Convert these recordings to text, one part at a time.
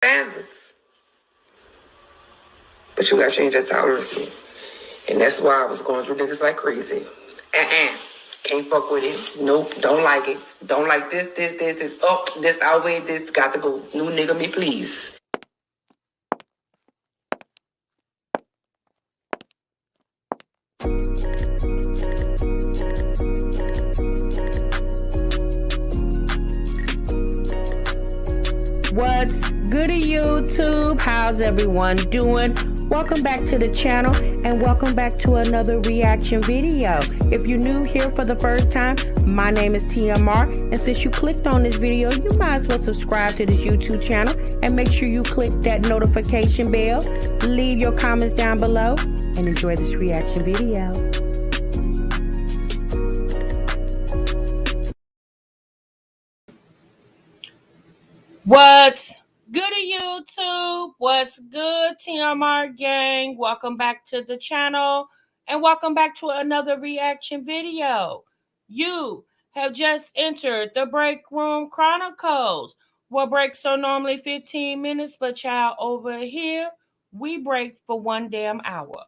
standards. But you gotta change that tolerance. And that's why I was going through niggas like crazy. Can't fuck with it. Nope, don't like it. Don't like this. Oh, this outweigh this. Got to go. New nigga me, please. What's good, YouTube? How's everyone doing? Welcome back to the channel and welcome back to another reaction video. If you're new here for the first time, my name is TMR, and since you clicked on this video, you might as well subscribe to this YouTube channel and make sure you click that notification bell. Leave your comments down below and enjoy this reaction video. What's good, YouTube? What's good, TMR gang? Welcome back to the channel and welcome back to another reaction video. You have just entered the Break Room Chronicles, where breaks are normally 15 minutes, but child, over here, we break for 1 damn hour.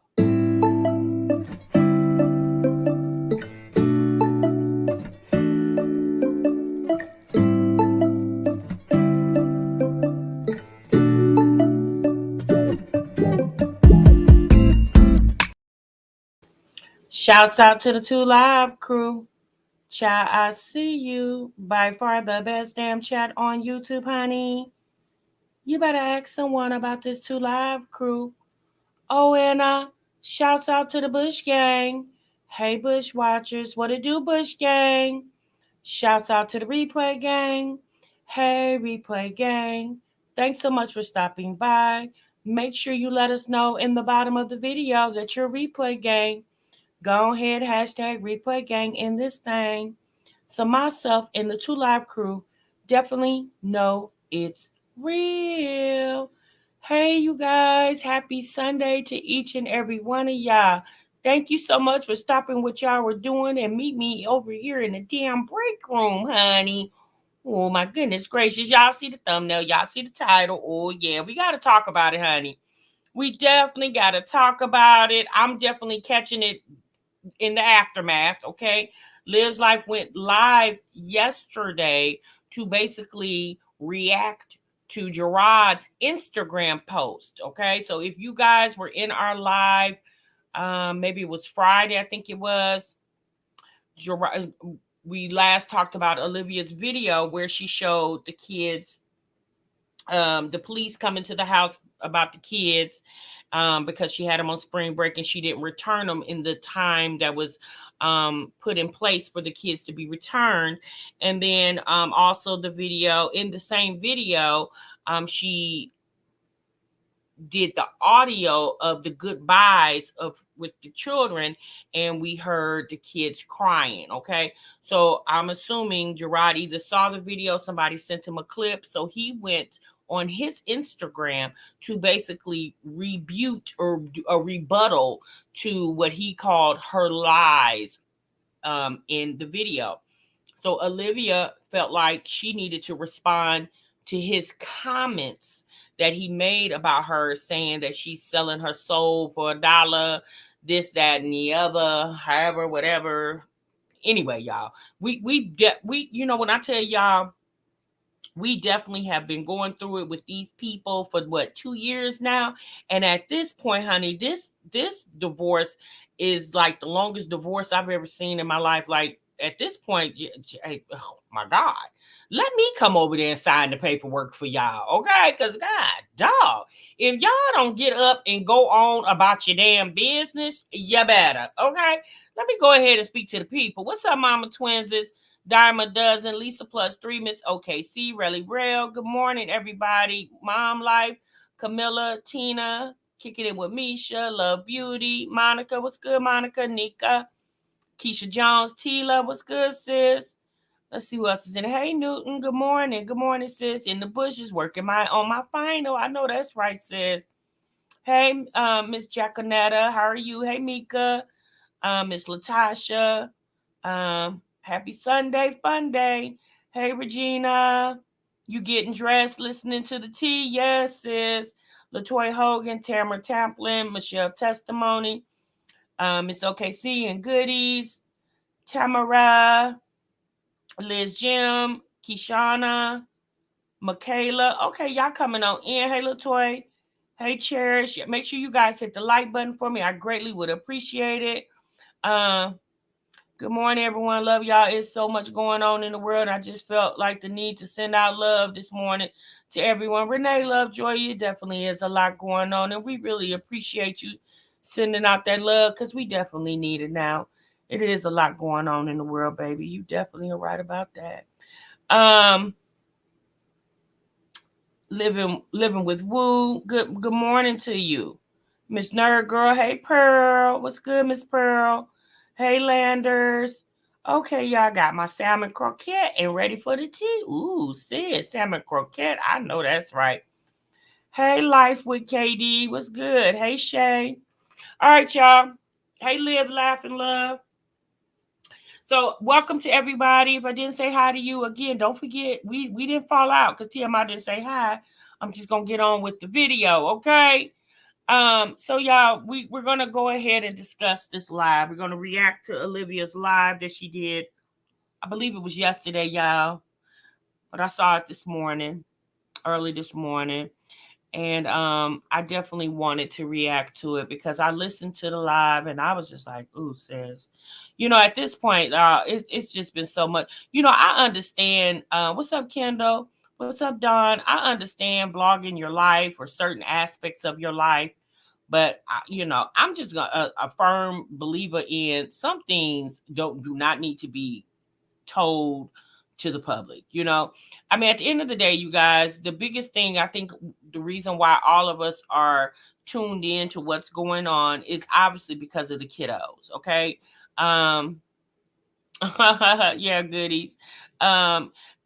Shouts out to the 2 Live crew. Child, I see you. By far the best damn chat on YouTube, honey. You better ask someone about this 2 Live crew. Oh, and shouts out to the Bush Gang. Hey, Bush Watchers. What it do, Bush Gang? Shouts out to the Replay Gang. Hey, Replay Gang. Thanks so much for stopping by. Make sure you let us know in the bottom of the video that you're Replay Gang. Go ahead, hashtag Replay Gang in this thing. So myself and the 2 Live crew definitely know it's real. Hey, you guys. Happy Sunday to each and every one of y'all. Thank you so much for stopping what y'all were doing and meet me over here in the damn break room, honey. Oh, my goodness gracious. Y'all see the thumbnail. Y'all see the title. Oh, yeah. We got to talk about it, honey. We definitely got to talk about it. I'm definitely catching it in the aftermath, okay? Liv's Life went live yesterday to basically react to Gerard's Instagram post, okay? So if you guys were in our live, maybe it was Friday, I think it was, Gerard, we last talked about Olivia's video where she showed the kids, the police coming to the house about the kids because she had them on spring break and she didn't return them in the time that was put in place for the kids to be returned. And then also the video, in the same video, she did the audio of the goodbyes with the children, and we heard the kids crying. Okay, so I'm assuming Gerard either saw the video, somebody sent him a clip, so he went on his Instagram to basically rebut or a rebuttal to what he called her lies in the video. So Olivia felt like she needed to respond to his comments that he made about her, saying that she's selling her soul for $1, this, that, and the other, however, whatever. Anyway, y'all, we you know, when I tell y'all, we definitely have been going through it with these people for what, 2 years now. And at this point, honey, this divorce is like the longest divorce I've ever seen in my life. Like at this point, oh my God, let me come over there and sign the paperwork for y'all. Okay. Cause God, dog, if y'all don't get up and go on about your damn business, you better. Okay. Let me go ahead and speak to the people. What's up, Mama Twinses? Diamond Dozen, Lisa Plus 3, Miss OKC, Relly Rail. Good morning, everybody. Mom Life, Camilla, Tina, kicking it with Misha, Love Beauty, Monica, what's good, Monica, Nika, Keisha Jones, Tila, what's good, sis? Let's see who else is in it. Hey, Newton, good morning. Good morning, sis. In the bushes, working on my final. I know that's right, sis. Hey, Miss Jaconetta, how are you? Hey, Mika, Miss Latasha, happy Sunday, fun day. Hey, Regina. You getting dressed, listening to the tea? Yes, sis. LaToya Hogan, Tamara Tamplin, Michelle Testimony, Miss OKC and Goodies, Tamara, Liz Jim, Kishana, Michaela. Okay, y'all coming on in. Hey, LaToya. Hey, Cherish. Make sure you guys hit the like button for me. I greatly would appreciate it. Good morning, everyone. Love y'all. It's so much going on in the world. I just felt like the need to send out love this morning to everyone. Renee, Lovejoy, it definitely is a lot going on, and we really appreciate you sending out that love because we definitely need it now. It is a lot going on in the world, baby. You definitely are right about that. Living with Woo. Good morning to you, Miss Nerd Girl. Hey, Pearl. What's good, Miss Pearl? Hey, Landers. Okay, y'all got my salmon croquette and ready for the tea. Ooh, sis, salmon croquette. I know that's right. Hey, Life with KD. What's good? Hey, Shay. All right, y'all. Hey, Live, Laugh, and Love. So, welcome to everybody. If I didn't say hi to you again, don't forget we didn't fall out because TMI didn't say hi. I'm just gonna get on with the video, okay? So y'all, we're gonna go ahead and discuss this live. We're gonna react to Olivia's live that she did. I believe it was yesterday, y'all, but I saw it this morning, early this morning. And I definitely wanted to react to it because I listened to the live and I was just like, ooh, sis. At this point, it's just been so much. I understand. What's up, Kendall? What's up, Don? I understand blogging your life or certain aspects of your life. But I'm just a firm believer in some things do not need to be told to the public. I mean, at the end of the day, you guys, the biggest thing I think the reason why all of us are tuned in to what's going on is obviously because of the kiddos. Okay. Yeah, goodies.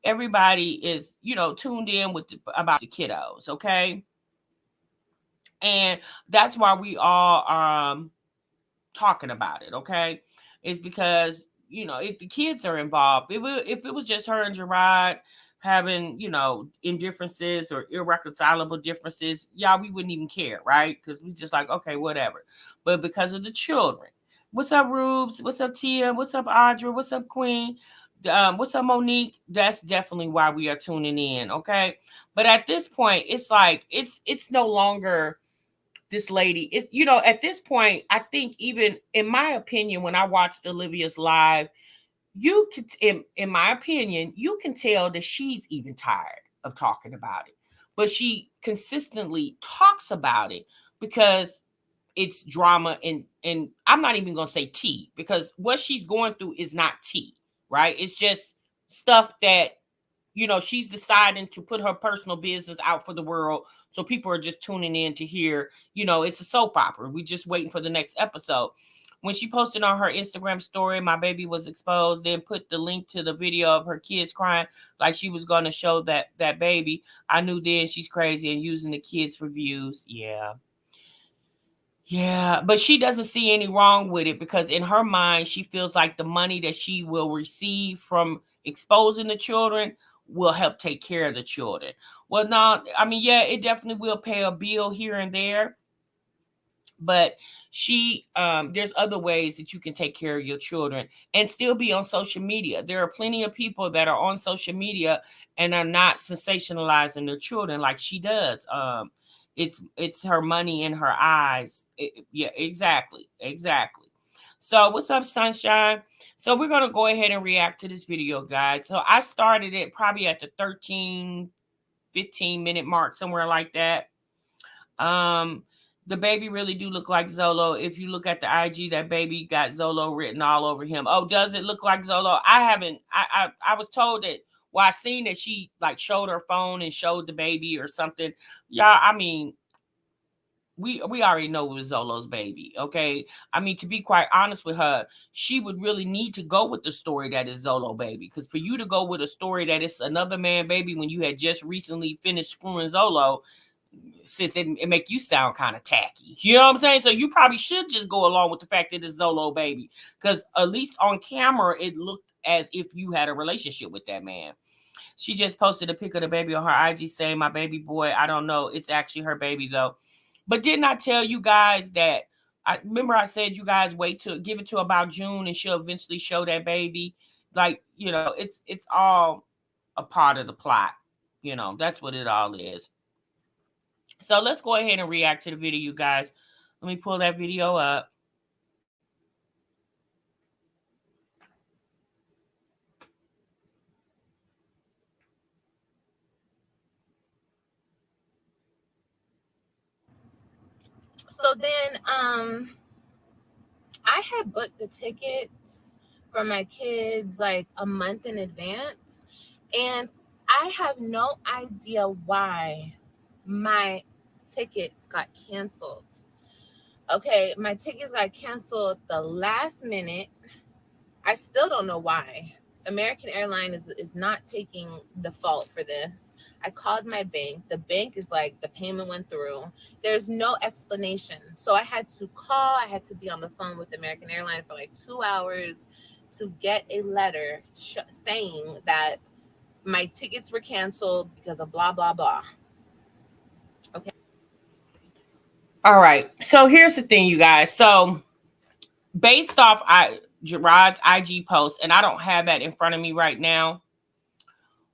Everybody is, tuned in about the kiddos. Okay. And that's why we all talking about it, okay? Is because, if the kids are involved, if it was just her and Gerard having, indifferences or irreconcilable differences, y'all, we wouldn't even care, right? Because we just like, okay, whatever. But because of the children. What's up, Rubes? What's up, Tia? What's up, Audra? What's up, Queen? What's up, Monique? That's definitely why we are tuning in, okay? But at this point, it's like it's no longer this lady is, at this point, I think, even in my opinion, when I watched Olivia's live, you could, in my opinion, you can tell that she's even tired of talking about it, but she consistently talks about it because it's drama. And I'm not even going to say tea, because what she's going through is not tea, right? It's just stuff that, she's deciding to put her personal business out for the world. So people are just tuning in to hear, it's a soap opera. We just waiting for the next episode. When she posted on her Instagram story, my baby was exposed, then put the link to the video of her kids crying like she was going to show that baby. I knew then she's crazy and using the kids for views. Yeah. Yeah, but she doesn't see any wrong with it because in her mind, she feels like the money that she will receive from exposing the children will help take care of the children. Well, no, I mean, yeah, it definitely will pay a bill here and there, but there's other ways that you can take care of your children and still be on social media. There are plenty of people that are on social media and are not sensationalizing their children like she does. It's her money in her eyes. Yeah, exactly. So what's up, Sunshine? So we're going to go ahead and react to this video, guys. So I started it probably at the 13 15 minute mark, somewhere like that. The baby really do look like Zolo. If you look at the IG, that baby got Zolo written all over him. Oh, does it look like Zolo? I was told that, well, I seen that she like showed her phone and showed the baby or something. Yeah, I mean, we already know it was Zolo's baby, okay? I mean, to be quite honest with her, she would really need to go with the story that is Zolo baby. Because for you to go with a story that is another man baby when you had just recently finished screwing Zolo, sis, it make you sound kind of tacky. You know what I'm saying? So you probably should just go along with the fact that it's Zolo baby. Because at least on camera, it looked as if you had a relationship with that man. She just posted a pic of the baby on her IG saying, "My baby boy, I don't know. It's actually her baby though." But didn't I tell you guys that I remember I said you guys wait to give it to about June and she'll eventually show that baby. Like, it's all a part of the plot. That's what it all is. So let's go ahead and react to the video, you guys. Let me pull that video up. So then I had booked the tickets for my kids like a month in advance, and I have no idea why my tickets got canceled. Okay, my tickets got canceled the last minute. I still don't know why. American Airlines is not taking the fault for this. I called my bank. The bank is like, the payment went through. There's no explanation. So I had to call. I had to be on the phone with American Airlines for like 2 hours to get a letter saying that my tickets were canceled because of blah, blah, blah. Okay. All right. So here's the thing, you guys. So based off Gerard's IG post, and I don't have that in front of me right now,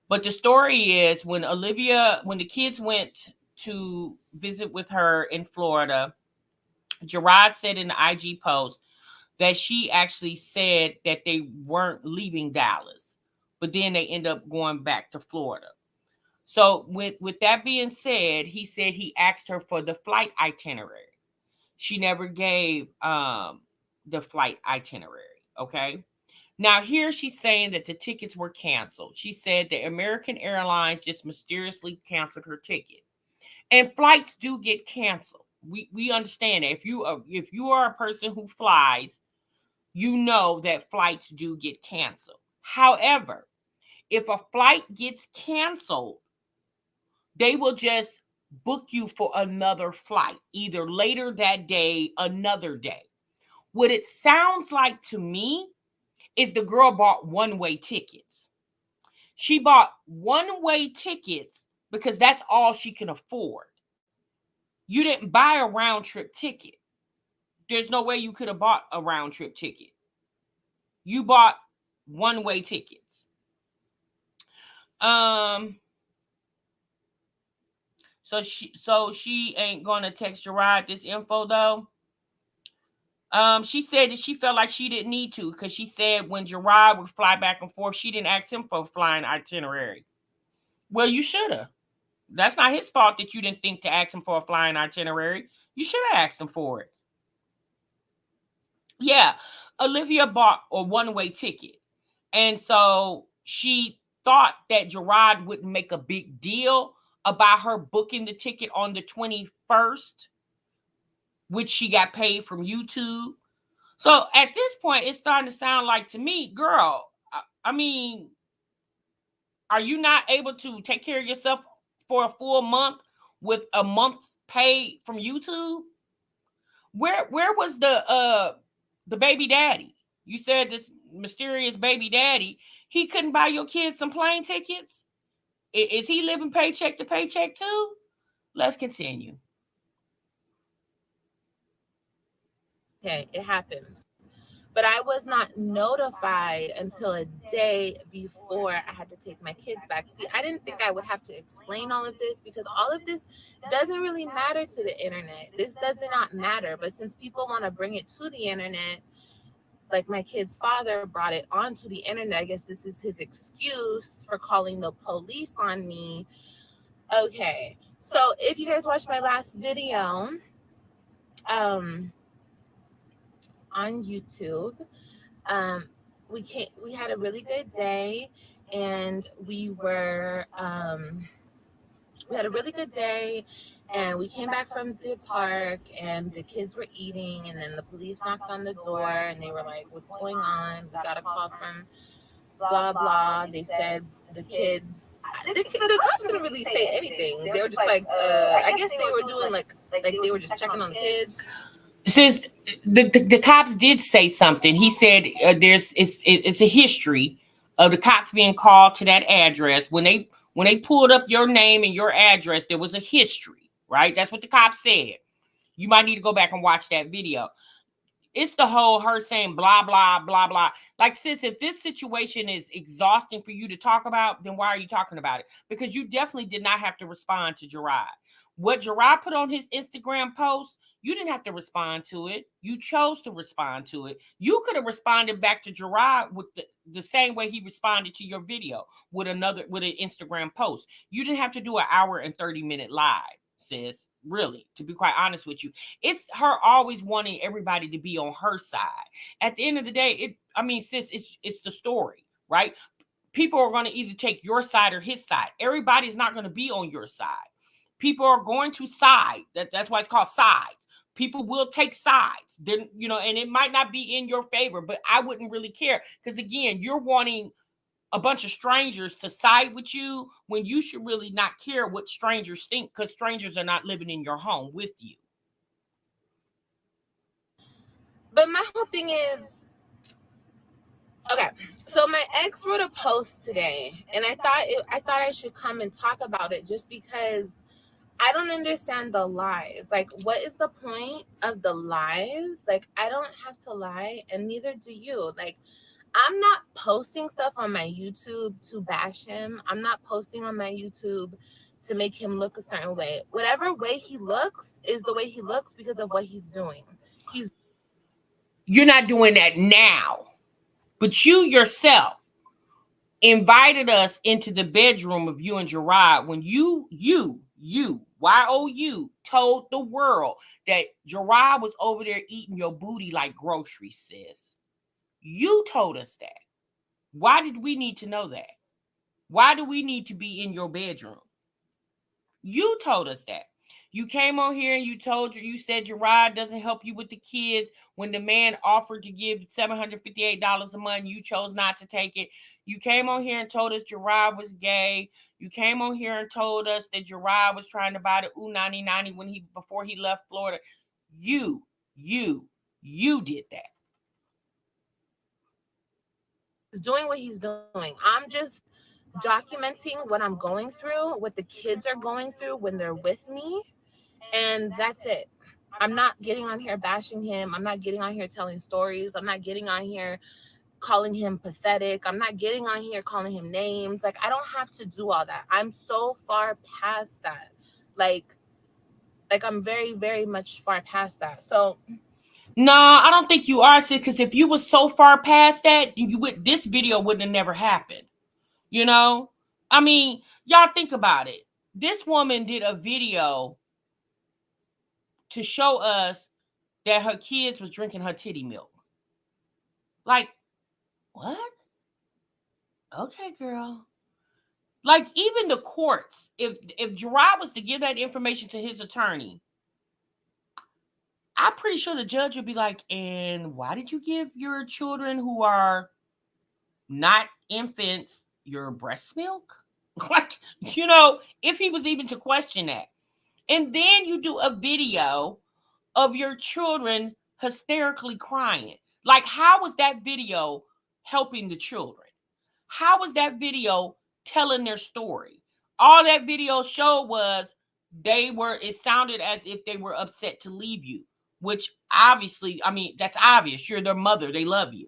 but the story is when the kids went to visit with her in Florida, Gerard said in the IG post that she actually said that they weren't leaving Dallas, but then they end up going back to Florida. So with that being said, he said he asked her for the flight itinerary. She never gave the flight itinerary. Okay. Now here she's saying that the tickets were canceled. She said that American Airlines just mysteriously canceled her ticket. And flights do get canceled. We understand that. If you are a person who flies, you know that flights do get canceled. However, if a flight gets canceled, they will just book you for another flight, either later that day, another day. What it sounds like to me is the girl bought one-way tickets. She bought one-way tickets because that's all she can afford. You didn't buy a round-trip ticket. There's no way you could have bought a round-trip ticket. You bought one-way tickets. So she ain't gonna text Gerard this info though. She said that she felt like she didn't need to because she said when Gerard would fly back and forth, she didn't ask him for a flying itinerary. Well, you should have. That's not his fault that you didn't think to ask him for a flying itinerary. You should have asked him for it. Yeah, Olivia bought a one-way ticket. And so she thought that Gerard wouldn't make a big deal about her booking the ticket on the 21st, which she got paid from YouTube. So at this point, it's starting to sound like to me, girl, I mean, are you not able to take care of yourself for a full month with a month's pay from YouTube? Where was the baby daddy? You said this mysterious baby daddy, he couldn't buy your kids some plane tickets? Is he living paycheck to paycheck too? Let's continue. Okay, it happens. But I was not notified until a day before I had to take my kids back. See, I didn't think I would have to explain all of this because all of this doesn't really matter to the internet. This does not matter. But since people want to bring it to the internet, like my kid's father brought it onto the internet, I guess this is his excuse for calling the police on me. Okay, so if you guys watched my last video, on YouTube, we had a really good day, and we had a really good day, and we came back from the park, and the kids were eating, and then the police knocked on the door, and they were like, "What's going on?" We got a call from blah blah. They said the kids. The cops didn't really say anything. They were just like, I guess they were doing like they were just checking on the kids. Since the cops did say something, he said it's a history of the cops being called to that address. When they pulled up your name and your address, there was a history, right? That's what the cops said. You might need to go back and watch that video. It's the whole her saying blah, blah, blah, blah. Like, sis, if this situation is exhausting for you to talk about, then why are you talking about it? Because you definitely did not have to respond to Gerard. What Gerard put on his Instagram post, you didn't have to respond to it. You chose to respond to it. You could have responded back to Gerard with the same way he responded to your video with an Instagram post. You didn't have to do an hour and 30-minute live, sis. Really, to be quite honest with you, it's her always wanting everybody to be on her side. At the end of the day, sis, it's the story, right? People are going to either take your side or his side. Everybody's not going to be on your side. People are going to side. That's why it's called sides. People will take sides. Then, and it might not be in your favor, but I wouldn't really care. Because again, you're wanting a bunch of strangers to side with you when you should really not care what strangers think, because strangers are not living in your home with you. But my whole thing is, okay, so my ex wrote a post today, and I thought I should come and talk about it just because I don't understand the lies. Like, what is the point of the lies? Like, I don't have to lie, and neither do you. Like, I'm not posting stuff on my YouTube to bash him. I'm not posting on my YouTube to make him look a certain way. Whatever way he looks is the way he looks because of what he's doing. You're not doing that now, but you yourself invited us into the bedroom of you and Gerard when you, Y-O-U, told the world that Gerard was over there eating your booty like groceries, sis. You told us that. Why did we need to know that? Why do we need to be in your bedroom? You told us that. You came on here and you said Gerard doesn't help you with the kids. When the man offered to give $758 a month, you chose not to take it. You came on here and told us Gerard was gay. You came on here and told us that Gerard was trying to buy the U-90 before he left Florida. You did that. He's doing what he's doing. I'm just documenting what I'm going through, what the kids are going through when they're with me, and that's it. I'm not getting on here bashing him. I'm not getting on here telling stories. I'm not getting on here calling him pathetic. I'm not getting on here calling him names. Like, I don't have to do all that. I'm so far past that. Like I'm very, very much far past that. So no, I don't think you are, sis, because if you were so far past that, this video wouldn't have never happened. Y'all think about it. This woman did a video to show us that her kids was drinking her titty milk. Like, what? Okay, girl. Like, even the courts, if Gerard was to give that information to his attorney, I'm pretty sure the judge would be like, and why did you give your children who are not infants your breast milk? Like, if he was even to question that. And then you do a video of your children hysterically crying. Like, how was that video helping the children? How was that video telling their story? All that video showed was it sounded as if they were upset to leave you, which obviously, that's obvious. You're their mother. They love you.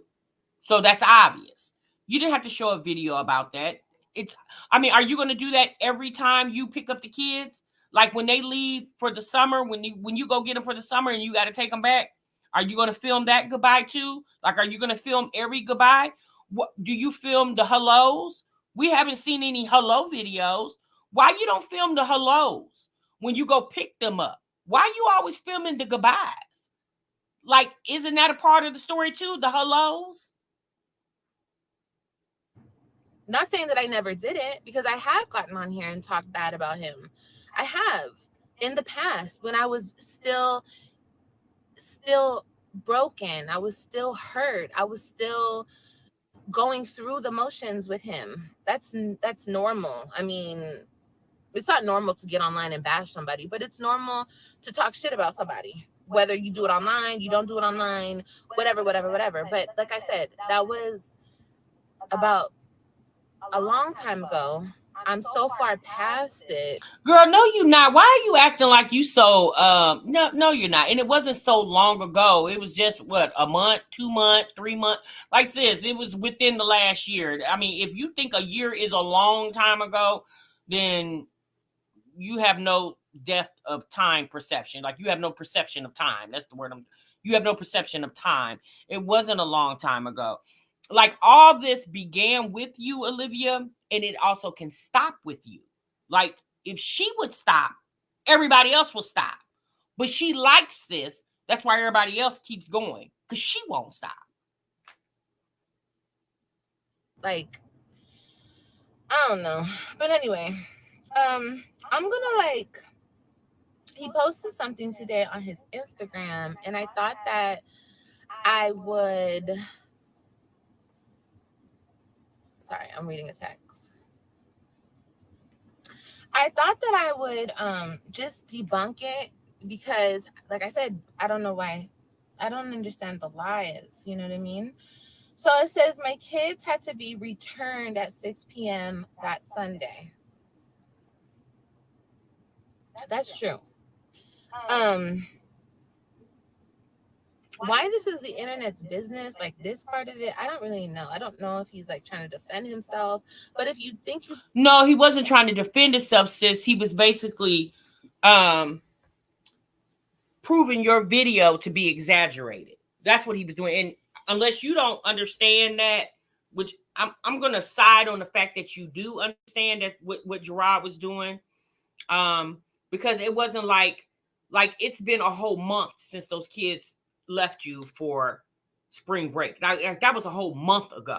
So that's obvious. You didn't have to show a video about that. Are you going to do that every time you pick up the kids? Like, when they leave for the summer, when you go get them for the summer and you got to take them back, are you going to film that goodbye too? Like, are you going to film every goodbye? What do you film the hellos? We haven't seen any hello videos. Why you don't film the hellos when you go pick them up? Why you always filming the goodbyes? Like, isn't that a part of the story too? The hellos? Not saying that I never did it, because I have gotten on here and talked bad about him. I have in the past when I was still broken. I was still hurt. I was still going through the motions with him. That's normal. It's not normal to get online and bash somebody, but it's normal to talk shit about somebody. Whether you do it online, you don't do it online, whatever. But like I said, that was about a long time ago. I'm so far past it. Girl, no, you not. Why are you acting like you so no, you're not. And it wasn't so long ago. It was just what, a month, 2 months, 3 months. Like sis, it was within the last year. I mean, if you think a year is a long time ago, then you have no depth of time perception. Like you have no perception of time. That's the word you have no perception of time. It wasn't a long time ago. Like all this began with you, Olivia, and it also can stop with you. Like if she would stop, everybody else will stop. But she likes this. That's why everybody else keeps going, because she won't stop. Like, I don't know. But anyway, I'm gonna like, he posted something today on his Instagram, and I thought that I would, sorry, I'm reading a text. I thought that I would just debunk it because, like I said, I don't know why. I don't understand the lies. You know what I mean? So it says my kids had to be returned at 6 p.m. that Sunday. That's true. Why this is the internet's business, like this part of it, I don't really know. I don't know if he's like trying to defend himself, but if you think you... No, he wasn't trying to defend himself, sis. He was basically proving your video to be exaggerated. That's what he was doing. And unless you don't understand that, which I'm gonna side on the fact that you do understand that what Gerard was doing, because it wasn't like it's been a whole month since those kids left you for spring break. Now, that was a whole month ago.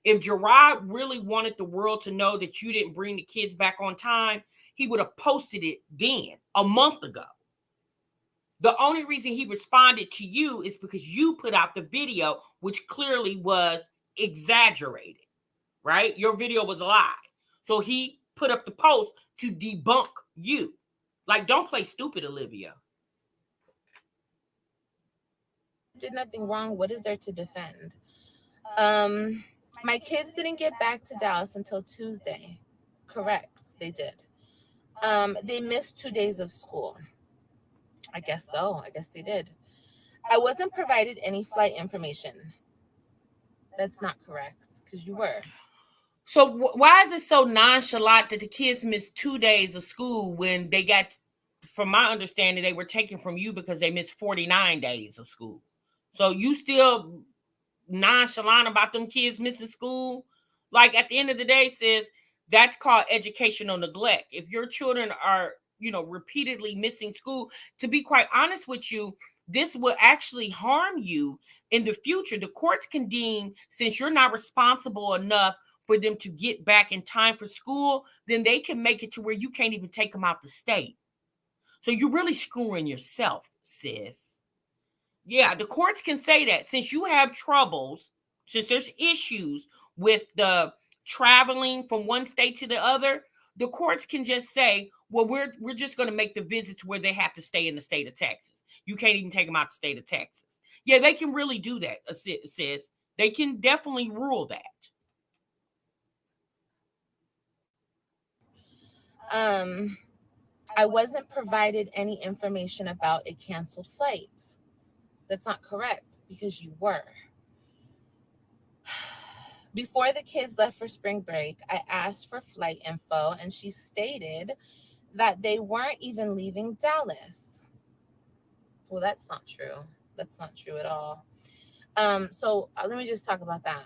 If Gerard really wanted the world to know that you didn't bring the kids back on time, he would have posted it then, a month ago. The only reason he responded to you is because you put out the video, which clearly was exaggerated, right? Your video was a lie. So he put up the post to debunk you. Like, don't play stupid, Olivia. Did nothing wrong. What is there to defend? My kids didn't get back to Dallas until Tuesday. Correct, they did. They missed 2 days of school. I guess so. I guess they did. I wasn't provided any flight information. That's not correct, because you were. So why is it so nonchalant that the kids missed 2 days of school when they got, from my understanding, they were taken from you because they missed 49 days of school? So you still nonchalant about them kids missing school? Like, at the end of the day, sis, that's called educational neglect. If your children are, repeatedly missing school, to be quite honest with you, this will actually harm you in the future. The courts can deem, since you're not responsible enough for them to get back in time for school, then they can make it to where you can't even take them out the state. So you're really screwing yourself, sis. Yeah, the courts can say that since you have troubles, since there's issues with the traveling from one state to the other, the courts can just say, well, we're just going to make the visits where they have to stay in the state of Texas. You can't even take them out the state of Texas. Yeah, they can really do that, sis. They can definitely rule that. I wasn't provided any information about a canceled flight. That's not correct, because you were. Before the kids left for spring break, I asked for flight info, and she stated that they weren't even leaving Dallas. Well, that's not true. That's not true at all. So let me just talk about that.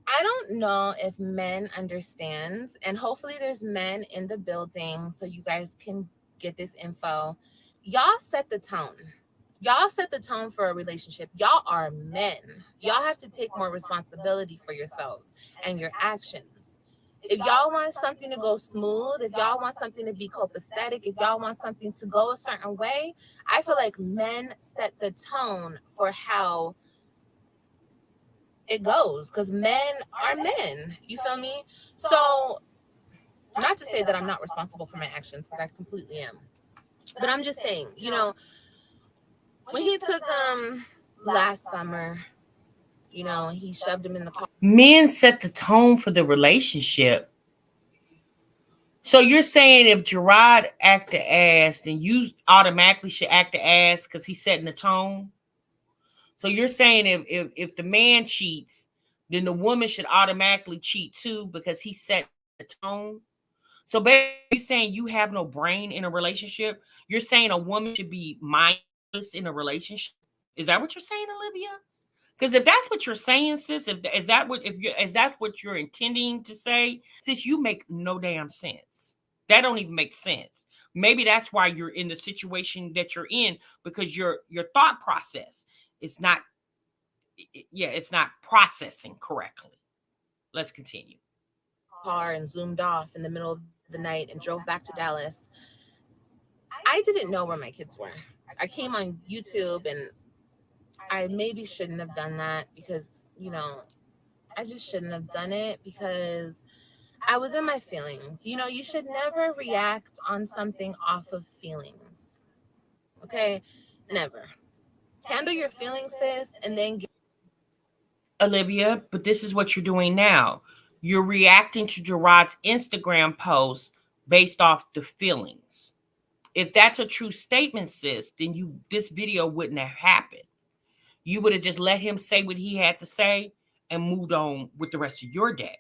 I don't know if men understand, and hopefully there's men in the building so you guys can get this info. Y'all set the tone. Y'all set the tone for a relationship. Y'all are men. Y'all have to take more responsibility for yourselves and your actions. If y'all want something to go smooth, if y'all want something to be copacetic, if y'all want something to go a certain way, I feel like men set the tone for how it goes, because men are men. You feel me? So, not to say that I'm not responsible for my actions, because I completely am. But I'm just saying, when he took last summer, He shoved him in the car. Men set the tone for the relationship. So you're saying if Gerard act the ass, then you automatically should act the ass because he's setting the tone? So you're saying if the man cheats, then the woman should automatically cheat too because he set the tone? So basically, you're saying you have no brain in a relationship? You're saying a woman should be mindless in a relationship? Is that what you're saying, Olivia? Because if that's what you're saying, sis, is that what you're intending to say, sis, you make no damn sense. That don't even make sense. Maybe that's why you're in the situation that you're in because your thought process is not, yeah, it's not processing correctly. Let's continue. Car and zoomed off in the middle of the night and drove back to Dallas. I didn't know where my kids were. I came on YouTube, and I maybe shouldn't have done that because, I just shouldn't have done it because I was in my feelings. You should never react on something off of feelings. Okay? Never. Handle your feelings, sis, and then Olivia, but this is what you're doing now. You're reacting to Gerard's Instagram post based off the feelings. If that's a true statement, sis, then this video wouldn't have happened. You would have just let him say what he had to say and moved on with the rest of your day.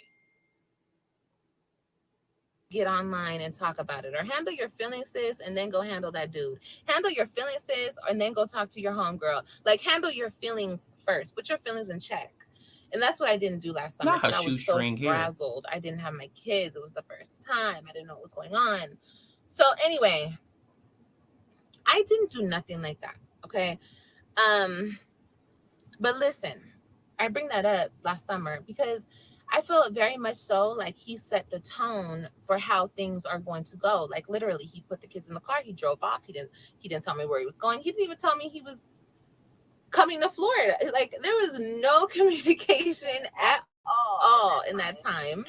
get online and talk about it. Or handle your feelings, sis, and then go handle that dude. Handle your feelings, sis, and then go talk to your homegirl. Like, handle your feelings first. Put your feelings in check. And that's what I didn't do last summer. Not a I was so shoestring here. frazzled. I didn't have my kids. It was the first time. I didn't know what was going on. So anyway, I didn't do nothing like that. Okay. But listen, I bring that up last summer because I felt very much so like he set the tone for how things are going to go. Like, literally, he put the kids in the car. He drove off. He didn't tell me where he was going. He didn't even tell me he was coming to Florida. Like, there was no communication at all in that time.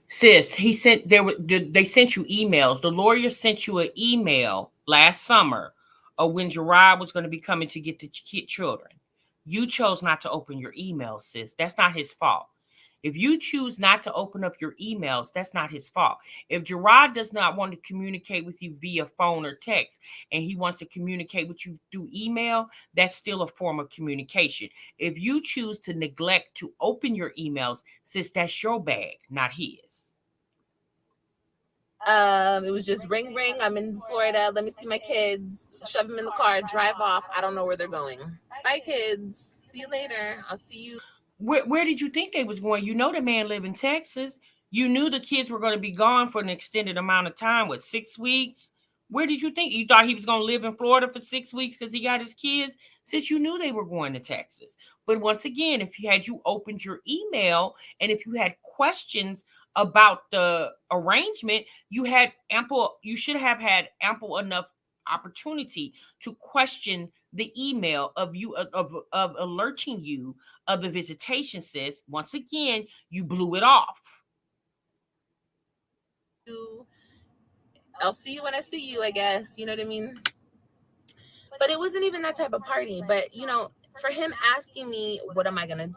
Sis, they sent you emails. The lawyer sent you an email last summer of when Gerard was going to be coming to get the children. You chose not to open your emails, sis. That's not his fault. If you choose not to open up your emails, that's not his fault. If Gerard does not want to communicate with you via phone or text, and he wants to communicate with you through email, that's still a form of communication. If you choose to neglect to open your emails, sis, that's your bag, not his. It was just ring, ring. I'm in Florida. Let me see my kids. Shove them in the car. Drive off. I don't know where they're going. Bye, kids. See you later. I'll see you. Where did you think they was going? You know the man live in Texas. You knew the kids were going to be gone for an extended amount of time. What, 6 weeks? Where did you think? You thought he was going to live in Florida for 6 weeks because he got his kids? Since you knew they were going to Texas. But once again, if you opened your email and if you had questions about the arrangement, you should have had ample enough opportunity to question the email of alerting you of the visitation, sis. Once again, you blew it off. I'll see you when I see you, I guess. You know what I mean? But it wasn't even that type of party. But, for him asking me, what am I going to do?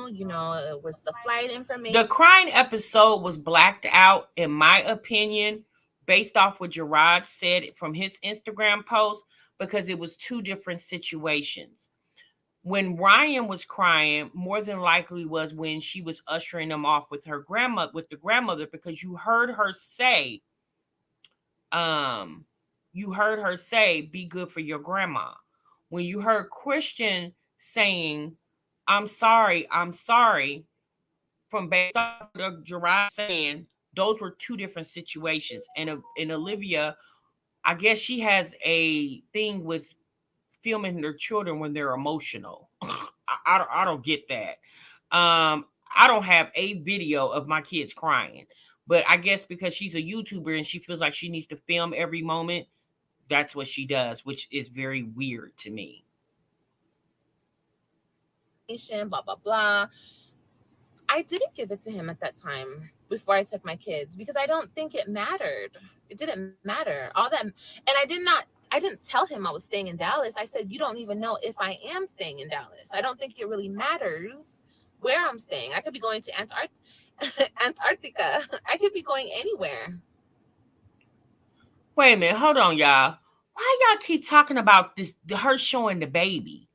It was the flight information. The crying episode was blacked out, in my opinion, based off what Gerard said from his Instagram post, because it was two different situations. When Ryan was crying, more than likely was when she was ushering him off with the grandmother, because you heard her say, be good for your grandma. When you heard Christian saying, I'm sorry, from based off of Gerard saying, those were two different situations. And Olivia, I guess she has a thing with filming their children when they're emotional. I don't get that. I don't have a video of my kids crying, but I guess because she's a YouTuber and she feels like she needs to film every moment, that's what she does, which is very weird to me. Blah, blah, blah. I didn't give it to him at that time before I took my kids because I don't think it mattered. It didn't matter. All that. And I I didn't tell him I was staying in Dallas. I said, you don't even know if I am staying in Dallas. I don't think it really matters where I'm staying. I could be going to Antarctica. I could be going anywhere. Wait a minute, hold on, y'all. Why y'all keep talking about this? Her showing the baby,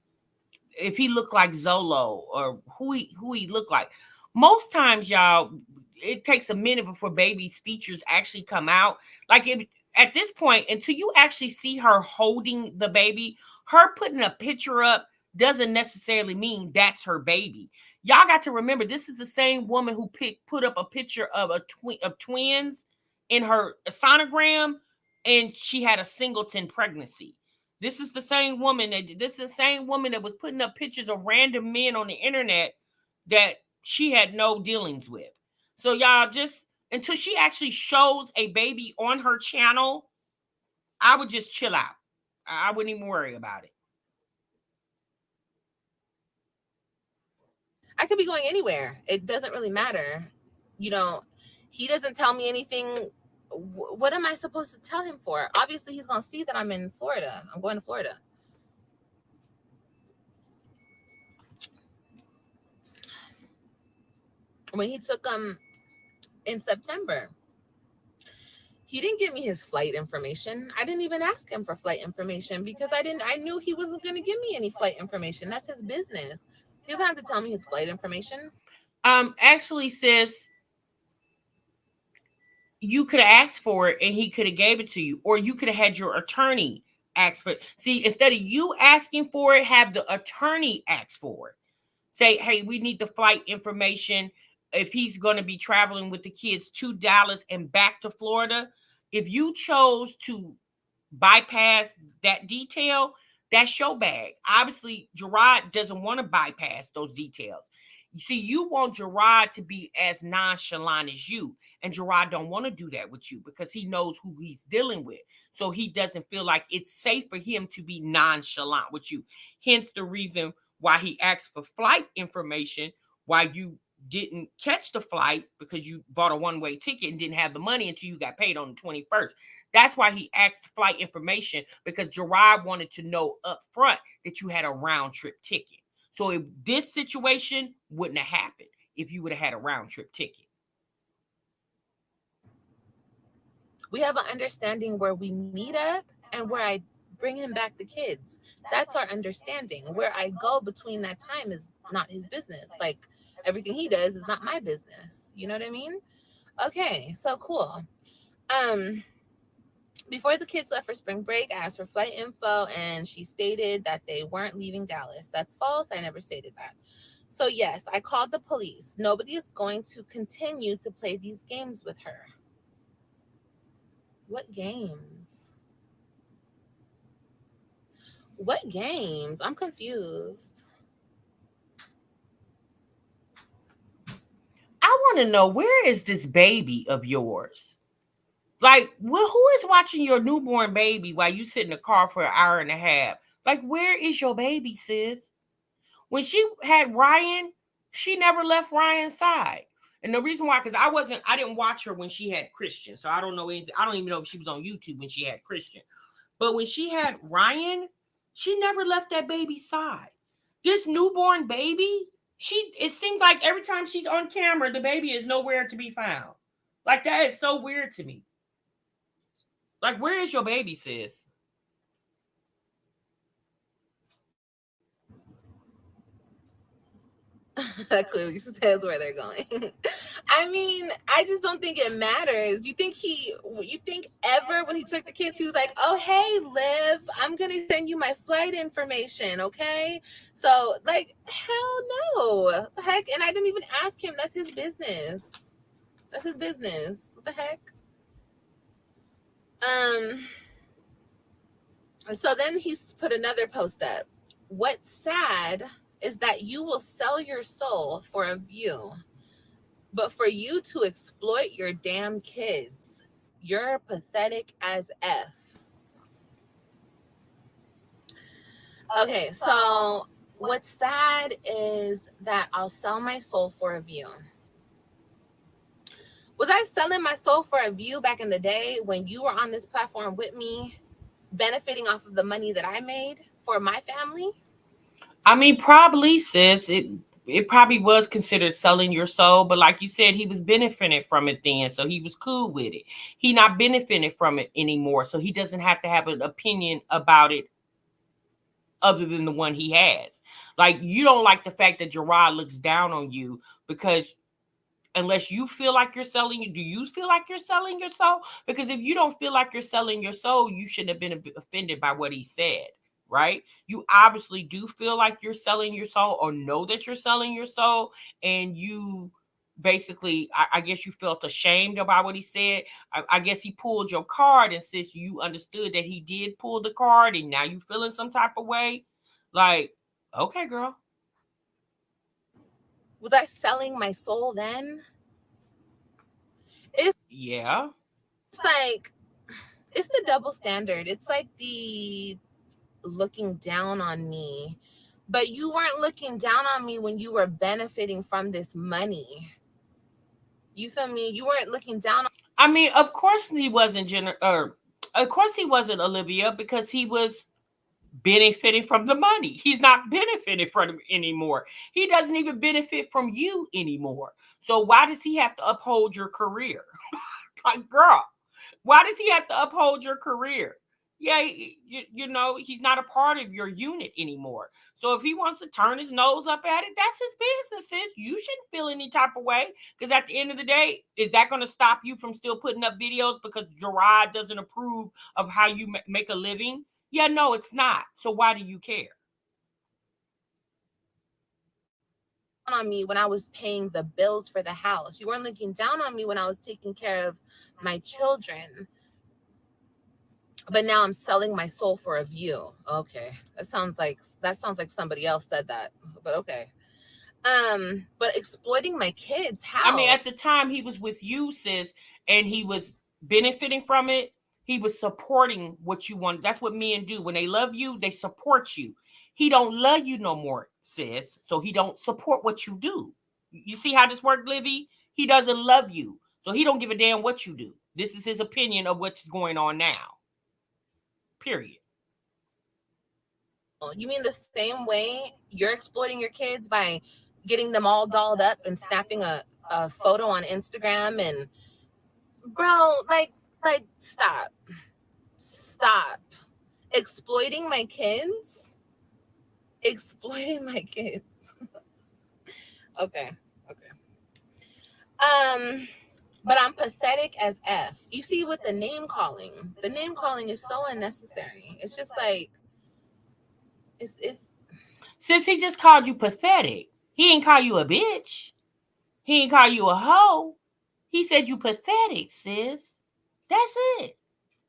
if he looked like Zolo or who he looked like. Most times, y'all, it takes a minute before baby's features actually come out. Like if at this point, until you actually see her holding the baby, her putting a picture up doesn't necessarily mean that's her baby. Y'all got to remember, this is the same woman who put up a picture of of twins in her sonogram, and she had a singleton pregnancy. This is the same woman that was putting up pictures of random men on the internet that she had no dealings with. So y'all, just until she actually shows a baby on her channel, I would just chill out. I wouldn't even worry about it. I could be going anywhere. It doesn't really matter. You know, he doesn't tell me anything. What am I supposed to tell him for? Obviously, he's going to see that I'm in Florida. I'm going to Florida. When he took in September, he didn't give me his flight information. I didn't even ask him for flight information because I knew he wasn't going to give me any flight information. That's his business. He doesn't have to tell me his flight information. Actually, sis, you could have asked for it and he could have gave it to you, or you could have had your attorney ask for it. See, instead of you asking for it, have the attorney ask for it. Say, hey, we need the flight information. If he's going to be traveling with the kids to Dallas and back to Florida, if you chose to bypass that detail, that's your bag. Obviously, Gerard doesn't want to bypass those details. You see, you want Gerard to be as nonchalant as you, and Gerard don't want to do that with you because he knows who he's dealing with. So he doesn't feel like it's safe for him to be nonchalant with you. Hence the reason why he asked for flight information, why you didn't catch the flight because you bought a one-way ticket and didn't have the money until you got paid on the 21st. That's why he asked the flight information, because Gerard wanted to know up front that you had a round trip ticket. So if this situation wouldn't have happened if you would have had a round trip ticket. We have an understanding where we meet up and where I bring him back the kids. That's our understanding. Where I go between that time is not his business. Like, everything he does is not my business. You know what I mean? Okay, so cool. Before the kids left for spring break, I asked for flight info and she stated that they weren't leaving Dallas. That's false. I never stated that. So yes, I called the police. Nobody is going to continue to play these games with her. What games? What games? I'm confused. I want to know, where is this baby of yours? Like, who is watching your newborn baby while you sit in the car for an hour and a half? Like, where is your baby, sis? When she had Ryan, she never left Ryan's side. And the reason why, because I didn't watch her when she had Christian. So I don't know anything. I don't even know if she was on YouTube when she had Christian. But when she had Ryan, she never left that baby's side. This newborn baby, it seems like every time she's on camera, the baby is nowhere to be found. Like, that is so weird to me. Like, where is your baby, sis? That clearly says where they're going. I mean, I just don't think it matters. You think ever when he took the kids, he was like, oh, hey, Liv, I'm going to send you my flight information, okay? So, like, hell no. Heck, and I didn't even ask him. That's his business. That's his business. What the heck? So then he's put another post up. What's sad is that you will sell your soul for a view, but for you to exploit your damn kids, you're pathetic as F. Okay, so what's sad is that I'll sell my soul for a view. Was I selling my soul for a view back in the day when you were on this platform with me benefiting off of the money that I made for my family? I mean, probably, sis. It probably was considered selling your soul, but like you said, he was benefiting from it then, so he was cool with it. He not benefiting from it anymore, so he doesn't have to have an opinion about it other than the one he has. Like, you don't like the fact that Gerard looks down on you because unless you feel like you're selling, do you feel like you're selling your soul? Because if you don't feel like you're selling your soul, you shouldn't have been offended by what he said, right? You obviously do feel like you're selling your soul or know that you're selling your soul, and you basically, I guess you felt ashamed about what he said. I guess he pulled your card, and since you understood that he did pull the card and now you feeling some type of way, like, okay, girl. Was I selling my soul then? It's Yeah. like, it's the double standard. It's like the looking down on me, but you weren't looking down on me when you were benefiting from this money. You feel me? You weren't looking down on. I mean, of course he wasn't of course he wasn't, Olivia, because he was benefiting from the money. He's not benefiting from it anymore. He doesn't even benefit from you anymore. So why does he have to uphold your career? Like, girl, why does he have to uphold your career? Yeah, you know, he's not a part of your unit anymore. So if he wants to turn his nose up at it, that's his business, sis. You shouldn't feel any type of way, because at the end of the day, is that going to stop you from still putting up videos because Gerard doesn't approve of how you make a living? Yeah, no, it's not. So why do you care? On me when I was paying the bills for the house. You weren't looking down on me when I was taking care of my children. But now I'm selling my soul for a view. Okay. That sounds like somebody else said that. But okay. But exploiting my kids, I mean, how? at the time he was with you, sis, and he was benefiting from it. He was supporting what you want. That's what men do. When they love you, they support you. He don't love you no more, sis. So he don't support what you do. You see how this works, Libby? He doesn't love you. So he don't give a damn what you do. This is his opinion of what's going on now. Period. You mean the same way you're exploiting your kids by getting them all dolled up and snapping a photo on Instagram and bro, like stop. Stop. Exploiting my kids? Exploiting my kids. Okay. Okay. But I'm pathetic as F. You see, with the name calling is so unnecessary. It's just like it's Since he just called you pathetic, he ain't call you a bitch. He ain't call you a hoe. He said you pathetic, sis. That's it.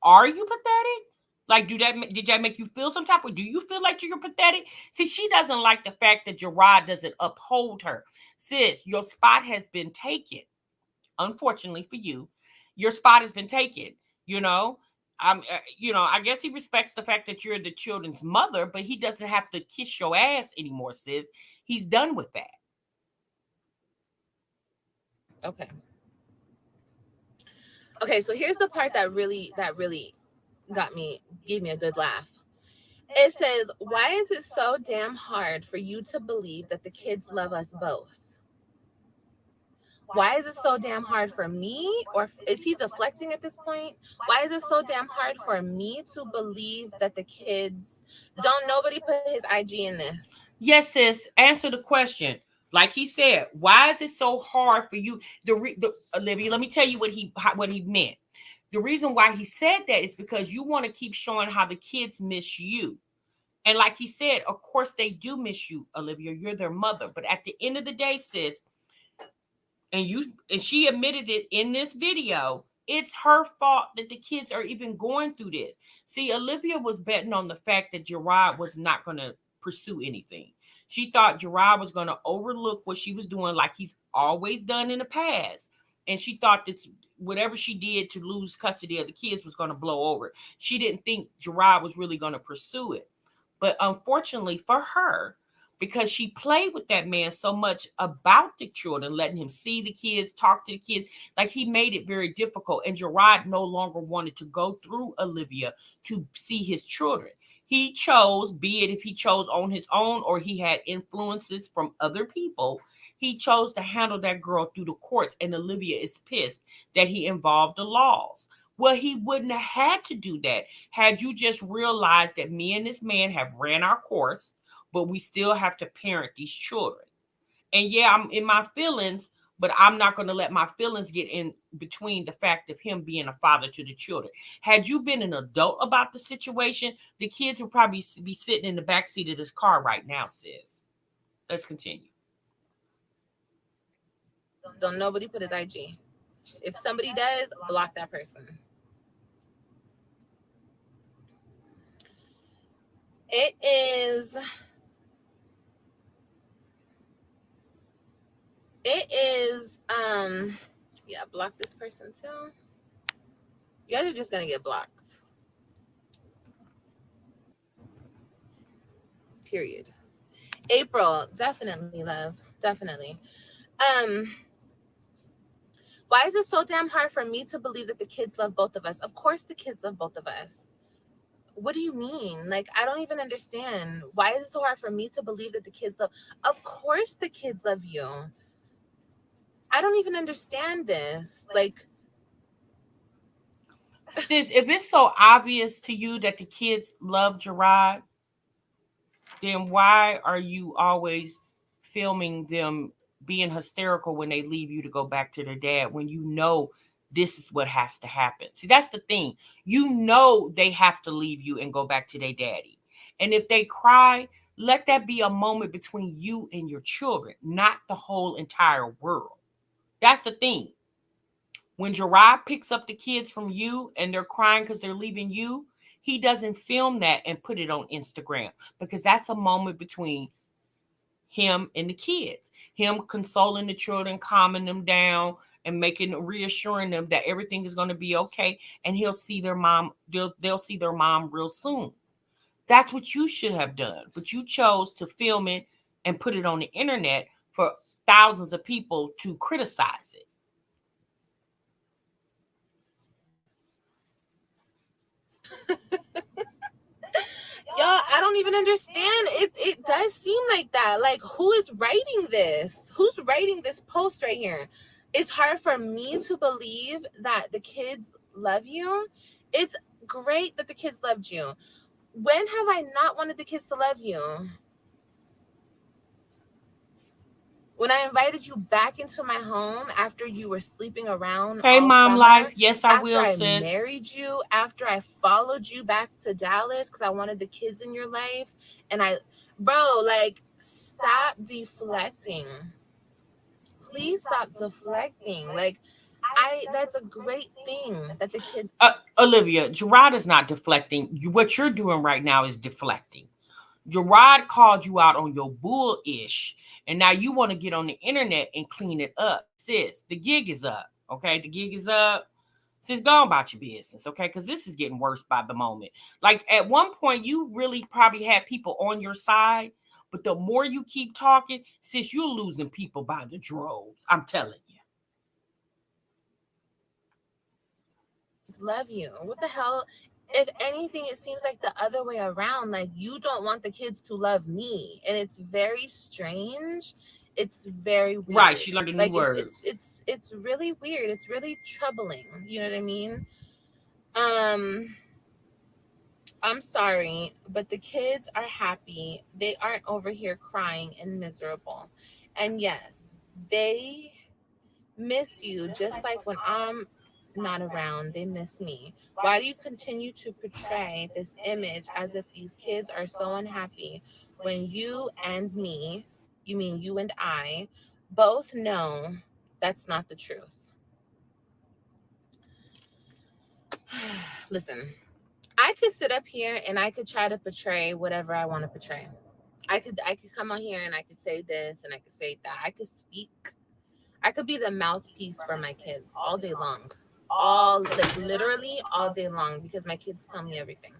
Are you pathetic? Like, did that make you feel some type of? Do you feel like you're pathetic? See, she doesn't like the fact that Gerard doesn't uphold her. Sis, your spot has been taken. Unfortunately for you, your spot has been taken. You know, I guess he respects the fact that you're the children's mother, but he doesn't have to kiss your ass anymore, sis. He's done with that. okay. Okay, so here's the part that really gave me a good laugh. It says, "Why is it so damn hard for you to believe that the kids love us both? Why is it so damn hard for me?" Or is he deflecting at this point? Why is it so damn hard for me to believe that the kids don't nobody put his IG in this? Yes, sis. Answer the question. Like he said, why is it so hard for you? Olivia, let me tell you what he meant. The reason why he said that is because you want to keep showing how the kids miss you. And like he said, of course they do miss you, Olivia. You're their mother. But at the end of the day, sis, and she admitted it in this video, it's her fault that the kids are even going through this. See, Olivia was betting on the fact that Gerard was not going to pursue anything. She thought Gerard was going to overlook what she was doing, like he's always done in the past. And she thought that whatever she did to lose custody of the kids was going to blow over. She didn't think Gerard was really going to pursue it. But unfortunately for her, because she played with that man so much about the children, letting him see the kids, talk to the kids. Like, he made it very difficult. And Gerard no longer wanted to go through Olivia to see his children. He chose, be it if he chose on his own or he had influences from other people, he chose to handle that girl through the courts. And Olivia is pissed that he involved the laws. Well, he wouldn't have had to do that had you just realized that me and this man have ran our course, but we still have to parent these children. And yeah, I'm in my feelings, but I'm not going to let my feelings get in between the fact of him being a father to the children. Had you been an adult about the situation, the kids would probably be sitting in the backseat of this car right now, sis. Let's continue. Don't nobody put his IG. If somebody does, block that person. It is yeah, block this person too. You guys are just gonna get blocked. Period. April, definitely, love. Definitely. Why is it so damn hard for me to believe that the kids love both of us? Of course the kids love both of us. What do you mean? Like, I don't even understand. Why is it so hard for me to believe that the kids love? Of course the kids love you. I don't even understand this. Like, sis, if it's so obvious to you that the kids love Gerard, then why are you always filming them being hysterical when they leave you to go back to their dad, when you know this is what has to happen? See, that's the thing. You know they have to leave you and go back to their daddy. And if they cry, let that be a moment between you and your children, not the whole entire world. That's the thing. When Gerard picks up the kids from you and they're crying because they're leaving you, he doesn't film that and put it on Instagram, because that's a moment between him and the kids, him consoling the children, calming them down, and reassuring them that everything is going to be okay. And he'll see their mom. They'll see their mom real soon. That's what you should have done. But you chose to film it and put it on the internet for thousands of people to criticize it. y'all, I don't even understand. It does seem like that. Like, who is writing this? Who's writing this post right here? It's hard for me to believe that the kids love you. It's great that the kids loved you. When have I not wanted the kids to love you? When I invited you back into my home after you were sleeping around. Hey, mom, summer, life. Yes, I after will, I sis. married you, after I followed you back to Dallas because I wanted the kids in your life. And bro, like, stop deflecting. Please stop deflecting. Like, that's a great thing that the kids. Olivia, Gerard is not deflecting. What you're doing right now is deflecting. Gerard called you out on your bullish, and now you want to get on the internet and clean it up. Sis, the gig is up. Okay, the gig is up. Sis, go on about your business, okay? Because this is getting worse by the moment. Like, at one point, you really probably had people on your side, but the more you keep talking, sis, you're losing people by the droves. I'm telling you. Love you. What the hell? If anything, it seems like the other way around. Like, you don't want the kids to love me, and it's very strange. It's very weird. Right, she learned a new word. It's really weird. It's really troubling. You know what I mean? I'm sorry, but the kids are happy. They aren't over here crying and miserable. And yes, they miss you just like when I'm not around, they miss me. Why do you continue to portray this image as if these kids are so unhappy when you and me, you mean you and I, both know that's not the truth? Listen, I could sit up here and I could try to portray whatever I want to portray. I could come on here and I could say this and I could say that. I could speak. I could be the mouthpiece for my kids all day long. Literally all day long, because my kids tell me everything.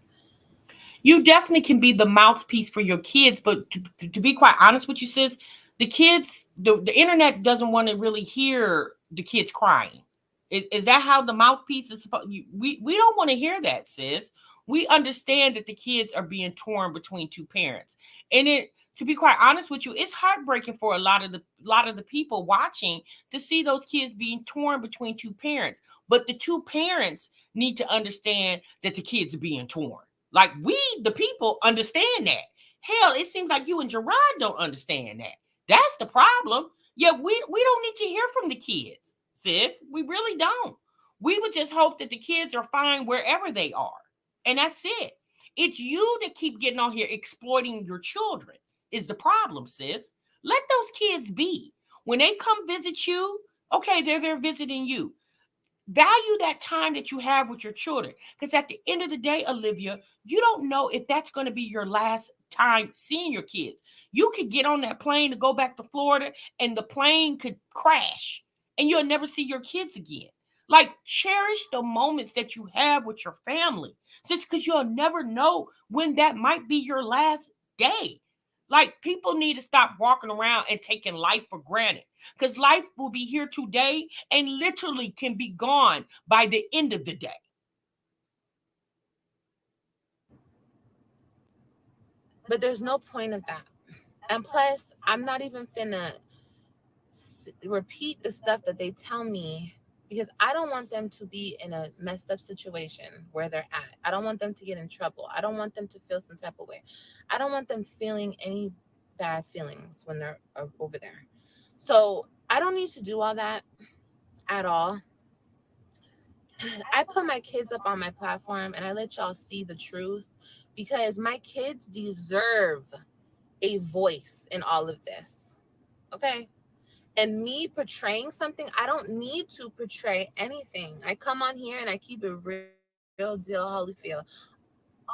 You definitely can be the mouthpiece for your kids, but to be quite honest with you, sis, the kids, the internet doesn't want to really hear the kids crying. Is that how the mouthpiece is supposed? We don't want to hear that, sis. We understand that the kids are being torn between two parents, and it. To be quite honest with you, it's heartbreaking for a lot of the people watching to see those kids being torn between two parents. But the two parents need to understand that the kids are being torn. Like we, the people, understand that. Hell, it seems like you and Gerard don't understand that. That's the problem. Yeah, we don't need to hear from the kids, sis. We really don't. We would just hope that the kids are fine wherever they are. And that's it. It's you that keep getting on here exploiting your children is the problem, sis. Let those kids be. When they come visit you, okay, they're there visiting you. Value that time that you have with your children. Because at the end of the day, Olivia, you don't know if that's going to be your last time seeing your kids. You could get on that plane to go back to Florida and the plane could crash and you'll never see your kids again. Like, cherish the moments that you have with your family. Just because you'll never know when that might be your last day. Like, people need to stop walking around and taking life for granted because life will be here today and literally can be gone by the end of the day. But there's no point of that. And plus, I'm not even finna repeat the stuff that they tell me because I don't want them to be in a messed up situation where they're at. I don't want them to get in trouble. I don't want them to feel some type of way. I don't want them feeling any bad feelings when they're over there. So I don't need to do all that at all. I put my kids up on my platform and I let y'all see the truth because my kids deserve a voice in all of this. Okay? And me portraying something, I don't need to portray anything. I come on here and I keep it real deal Holyfield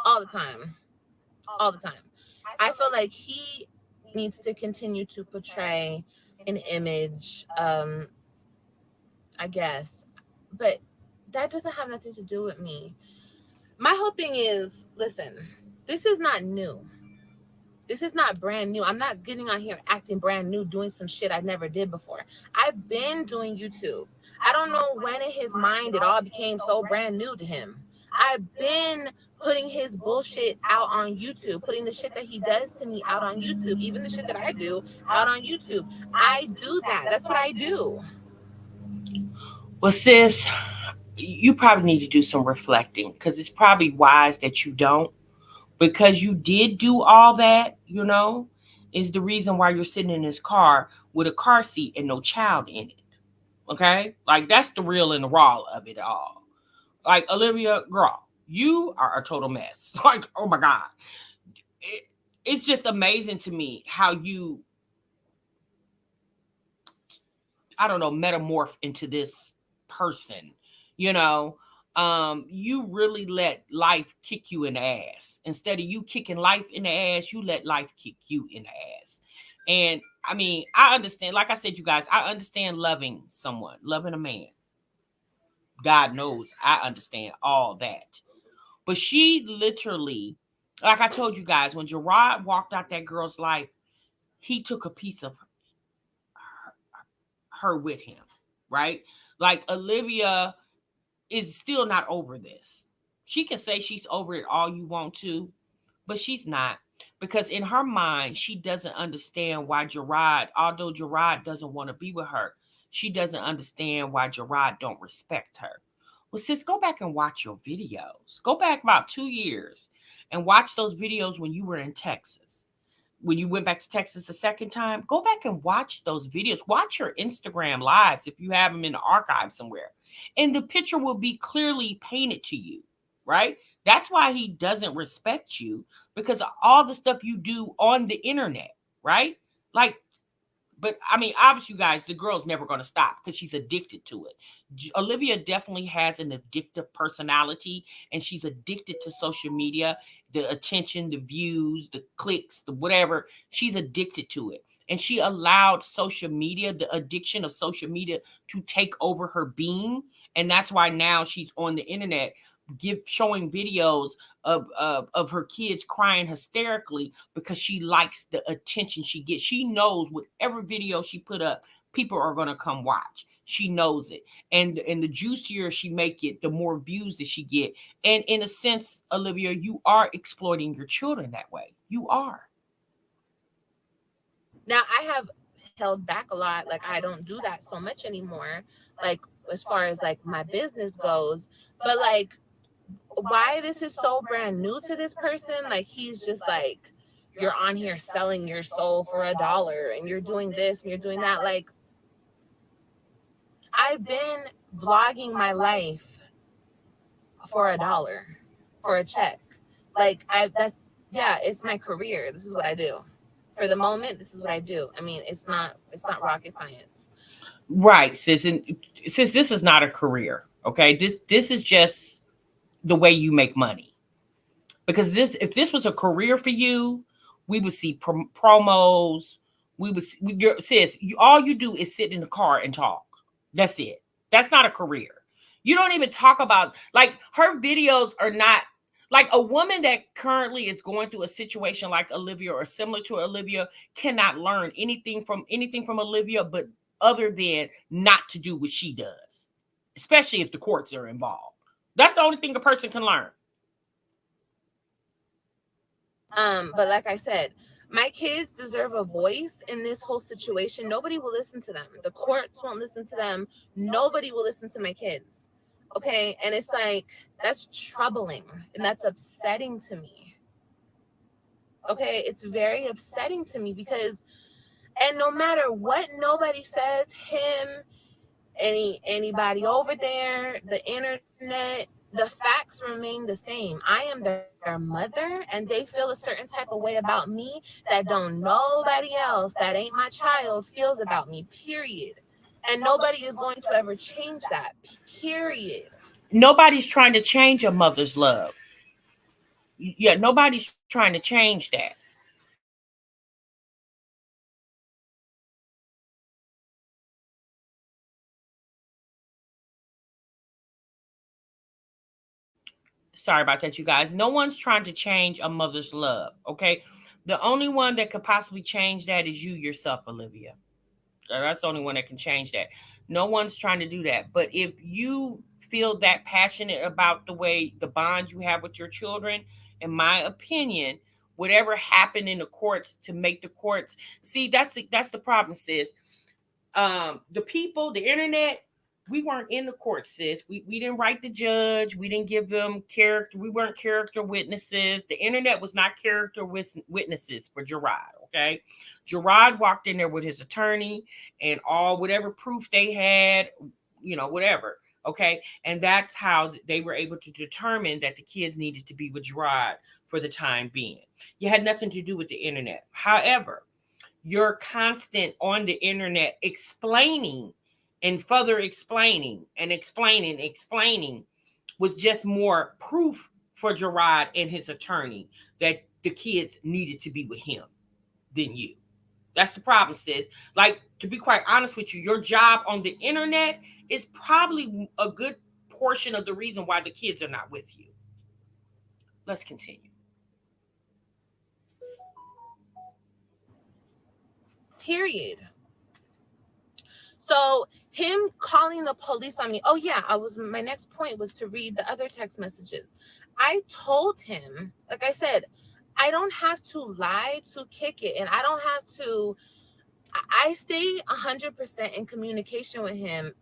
all the time. All the time. I feel like he needs to continue to portray an image, I guess. But that doesn't have nothing to do with me. My whole thing is, listen, this is not new. This is not brand new. I'm not getting on here acting brand new, doing some shit I never did before. I've been doing YouTube. I don't know when in his mind it all became so brand new to him. I've been putting his bullshit out on YouTube, putting the shit that he does to me out on YouTube, even the shit that I do out on YouTube. I do that. That's what I do. Well, sis, you probably need to do some reflecting because it's probably wise that you don't. Because you did do all that, is the reason why you're sitting in this car with a car seat and no child in it. Okay? Like, that's the real and the raw of it all. Like, Olivia, girl, you are a total mess. Like, oh my God. It's just amazing to me how you, I don't know, metamorph into this person, you know. You really let life kick you in the ass. Instead of you kicking life in the ass, you let life kick you in the ass. And I mean, I understand, like I said, you guys, I understand loving someone, loving a man. God knows I understand all that. But she literally, like I told you guys, when Gerard walked out that girl's life, he took a piece of her with him, right? Like, Olivia is still not over this. She can say she's over it all you want to, but she's not. Because in her mind, she doesn't understand why Gerard, although Gerard doesn't want to be with her, she doesn't understand why Gerard don't respect her. Well, sis, go back and watch your videos. Go back about 2 years and watch those videos when you were in Texas. When you went back to Texas the second time, go back and watch those videos. Watch your Instagram lives if you have them in the archive somewhere. And the picture will be clearly painted to you, right? That's why he doesn't respect you, because of all the stuff you do on the internet, right? Like, but I mean, obviously, you guys, the girl's never going to stop because she's addicted to it. Olivia definitely has an addictive personality, and she's addicted to social media, the attention, the views, the clicks, the whatever. She's addicted to it. And she allowed social media, the addiction of social media, to take over her being. And that's why now she's on the internet showing videos of her kids crying hysterically because she likes the attention she gets. She knows whatever video she put up, people are going to come watch. She knows it. And the juicier she make it, the more views that she get. And in a sense, Olivia, you are exploiting your children that way. You are. Now, I have held back a lot. Like, I don't do that so much anymore. Like, as far as like my business goes, but like, why this is so brand new to this person? Like, he's just like, you're on here selling your soul for $1 and you're doing this and you're doing that. Like, I've been vlogging my life for $1, for a check. Like, it's my career. This is what I do. For the moment, this is what I do. I mean, it's not rocket science. Right, sis. And since this is not a career, okay, this is just the way you make money. Because if this was a career for you, we would see promos. We would sis. All you do is sit in the car and talk. That's it. That's not a career. You don't even talk about, like, her videos are not like a woman that currently is going through a situation like Olivia or similar to Olivia cannot learn anything from Olivia, but other than not to do what she does, especially if the courts are involved. That's the only thing a person can learn. But like I said, my kids deserve a voice in this whole situation. Nobody will listen to them. The courts won't listen to them. Nobody will listen to my kids. Okay. And it's like, that's troubling and that's upsetting to me. Okay. It's very upsetting to me because, and no matter what nobody says, him, anybody over there, the internet, the facts remain the same. I am their mother and they feel a certain type of way about me that don't nobody else that ain't my child feels about me, period. And nobody is going to ever change that, period. Nobody's trying to change a mother's love. Yeah, nobody's trying to change that. Sorry about that, you guys. No one's trying to change a mother's love, okay? The only one that could possibly change that is you yourself, Olivia. That's the only one that can change that. No one's trying to do that. But if you feel that passionate about the bond you have with your children, in my opinion, whatever happened in the courts to make the courts see, that's the problem, sis. The people, the internet, we weren't in the court, sis. We didn't write the judge. We didn't give them character. We weren't character witnesses. The internet was not character witnesses for Gerard, okay? Gerard walked in there with his attorney and all whatever proof they had, whatever, okay? And that's how they were able to determine that the kids needed to be with Gerard for the time being. You had nothing to do with the internet. However, you're constant on the internet explaining and further explaining and explaining was just more proof for Gerard and his attorney that the kids needed to be with him than you. That's the problem, sis. Like, to be quite honest with you, your job on the internet is probably a good portion of the reason why the kids are not with you. Let's continue. Period. So him calling the police on me. Oh yeah, my next point was to read the other text messages. I told him, like I said, I don't have to lie to kick it. And I don't have to, I stay 100% in communication with him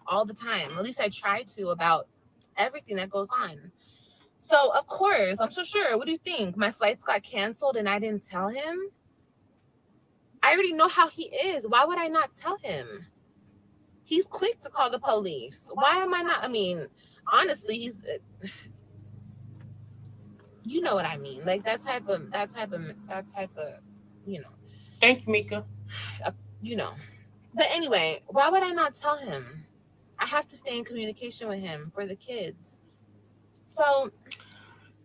all the time. At least I try to, about everything that goes on. So of course, I'm so sure. What do you think? My flights got canceled and I didn't tell him? I already know how he is. Why would I not tell him? He's quick to call the police. Why am I not? I mean, honestly, he's, you know what I mean? Like that type of, you know. Thank you, Mika. You know. But anyway, why would I not tell him? I have to stay in communication with him for the kids. So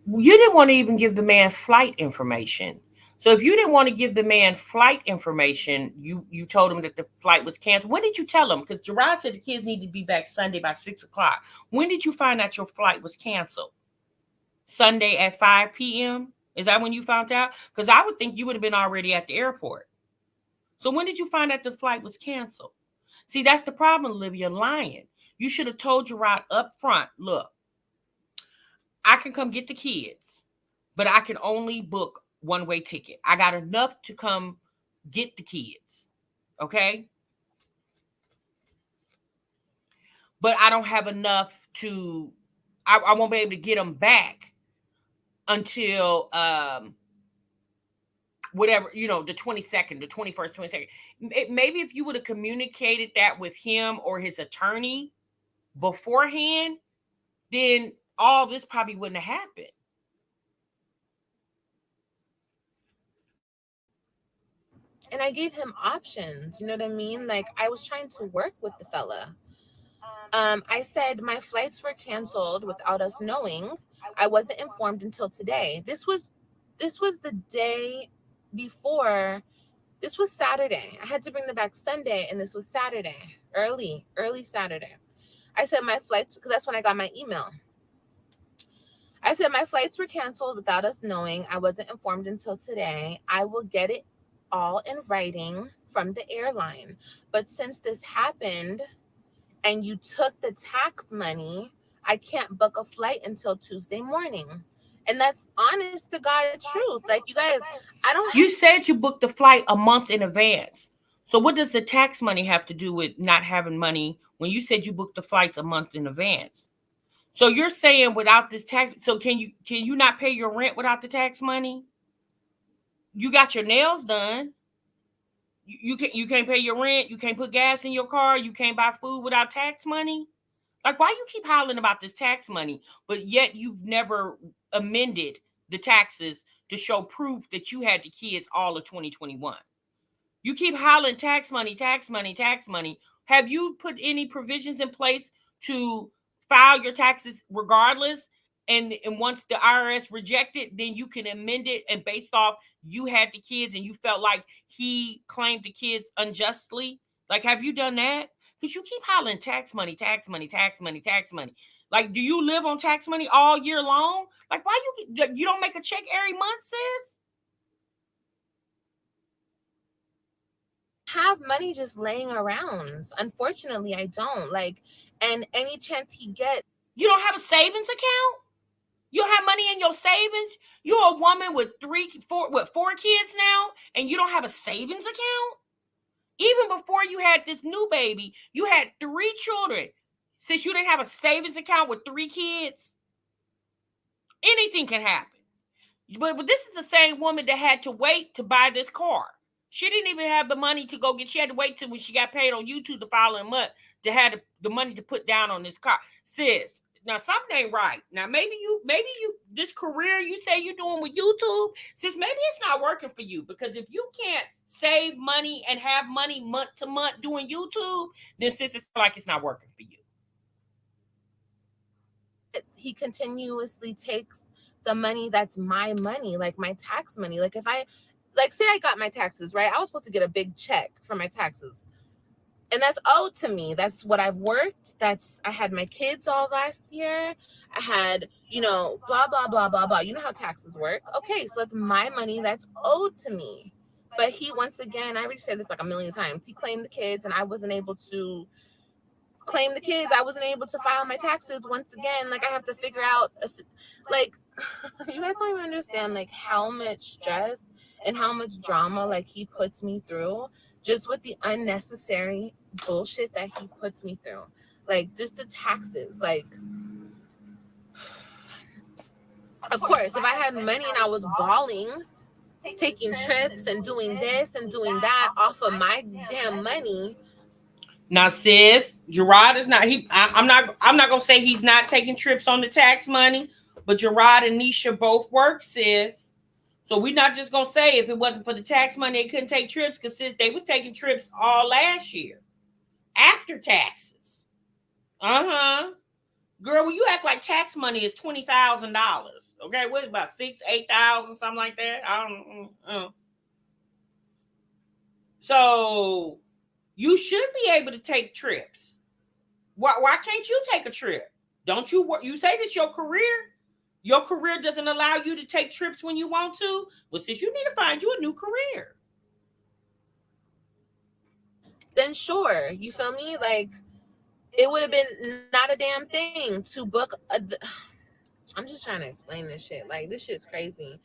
you didn't want to even give the man flight information. So if you didn't want to give the man flight information, you told him that the flight was canceled. When did you tell him? Because Gerard said the kids need to be back Sunday by 6 o'clock. When did you find out your flight was canceled? Sunday at 5 p.m.? Is that when you found out? Because I would think you would have been already at the airport. So when did you find out the flight was canceled? See, that's the problem, Olivia, lying. You should have told Gerard up front, look, I can come get the kids, but I can only book one-way ticket. I got enough to come get the kids, okay? But I don't have enough to, I won't be able to get them back until whatever, the 22nd, the 21st, 22nd. Maybe if you would have communicated that with him or his attorney beforehand, then all this probably wouldn't have happened. And I gave him options, you know what I mean? Like, I was trying to work with the fella. I said my flights were canceled without us knowing. I wasn't informed until today. This was the day before. This was Saturday. I had to bring them back Sunday, and this was Saturday, early Saturday. I said my flights, because that's when I got my email. I said my flights were canceled without us knowing. I wasn't informed until today. I will get it all in writing from the airline. But since this happened and you took the tax money, I can't book a flight until Tuesday morning. And that's honest to God truth. Like, you guys, You said you booked the flight a month in advance. So what does the tax money have to do with not having money when you said you booked the flights a month in advance? So you're saying without this tax, so can you not pay your rent without the tax money? You got your nails done. You can't pay your rent. You can't put gas in your car. You can't buy food without tax money. Like, why you keep hollering about this tax money, but yet you've never amended the taxes to show proof that you had the kids all of 2021? You keep hollering tax money, tax money, tax money. Have you put any provisions in place to file your taxes regardless? And once the IRS reject it, then you can amend it. And based off you had the kids and you felt like he claimed the kids unjustly. Like, have you done that? Because you keep hollering tax money, tax money, tax money, tax money. Like, do you live on tax money all year long? Like, why you don't make a check every month, sis? Have money just laying around. Unfortunately, I don't. Like, and any chance he gets. You don't have a savings account? You don't have money in your savings? You're a woman with four kids now, and you don't have a savings account? Even before you had this new baby, you had 3 children. Since you didn't have a savings account with 3 kids, anything can happen. But this is the same woman that had to wait to buy this car. She didn't even have the money to go get. She had to wait till when she got paid on YouTube the following month to have the money to put down on this car. Sis, now something ain't right. Now maybe you this career you say you're doing with YouTube, sis, maybe it's not working for you, because if you can't save money and have money month to month doing YouTube, then sis, it's like it's not working for you. He continuously takes the money that's my money, like my tax money. Like, if I, like, say I got my taxes, right? I was supposed to get a big check for my taxes. And that's owed to me. That's what I've worked. I had my kids all last year. I had, blah, blah, blah, blah, blah. You know how taxes work. Okay, so that's my money that's owed to me. But he, once again, I already said this like a million times, he claimed the kids and I wasn't able to claim the kids. I wasn't able to file my taxes once again. Like, I have to figure out, like, you guys don't even understand, like, how much stress and how much drama, like, he puts me through just with the unnecessary bullshit that he puts me through. Like, just the taxes. Like, of course, if I had money and I was balling, taking trips and doing this and doing that off of my damn money. Now, sis, Gerard is not. I'm not gonna say he's not taking trips on the tax money, but Gerard and Nisha both work, sis. So we're not just gonna say if it wasn't for the tax money, they couldn't take trips, because sis, they was taking trips all last year after taxes. Girl, when you act like tax money is $20,000, okay? What, about 6,000-8,000, something like that? I don't. So you should be able to take trips. Why can't you take a trip? Don't you? You say this your career? Your career doesn't allow you to take trips when you want to? Well, sis, you need to find you a new career. Then sure, you feel me? Like, it would have been not a damn thing to book I'm just trying to explain this shit. Like, this shit's crazy.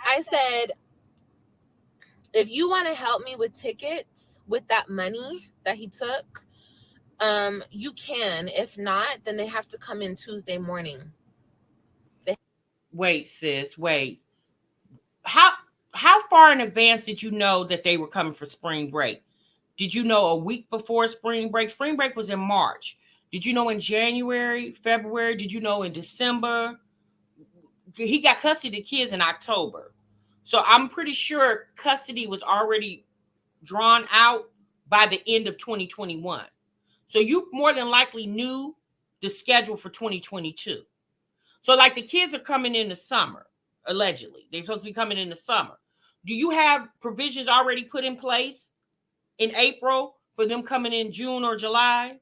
I said, if you want to help me with tickets with that money that he took, you can. If not, then they have to come in Tuesday morning. Wait, sis, wait. How far in advance did you know that they were coming for spring break? Did you know a week before spring break? Spring break was in March. Did you know in January, February? Did you know in December? He got custody of the kids in October. So I'm pretty sure custody was already drawn out by the end of 2021. So you more than likely knew the schedule for 2022. So like the kids are coming in the summer, allegedly. They're supposed to be coming in the summer. Do you have provisions already put in place in April for them coming in June or July?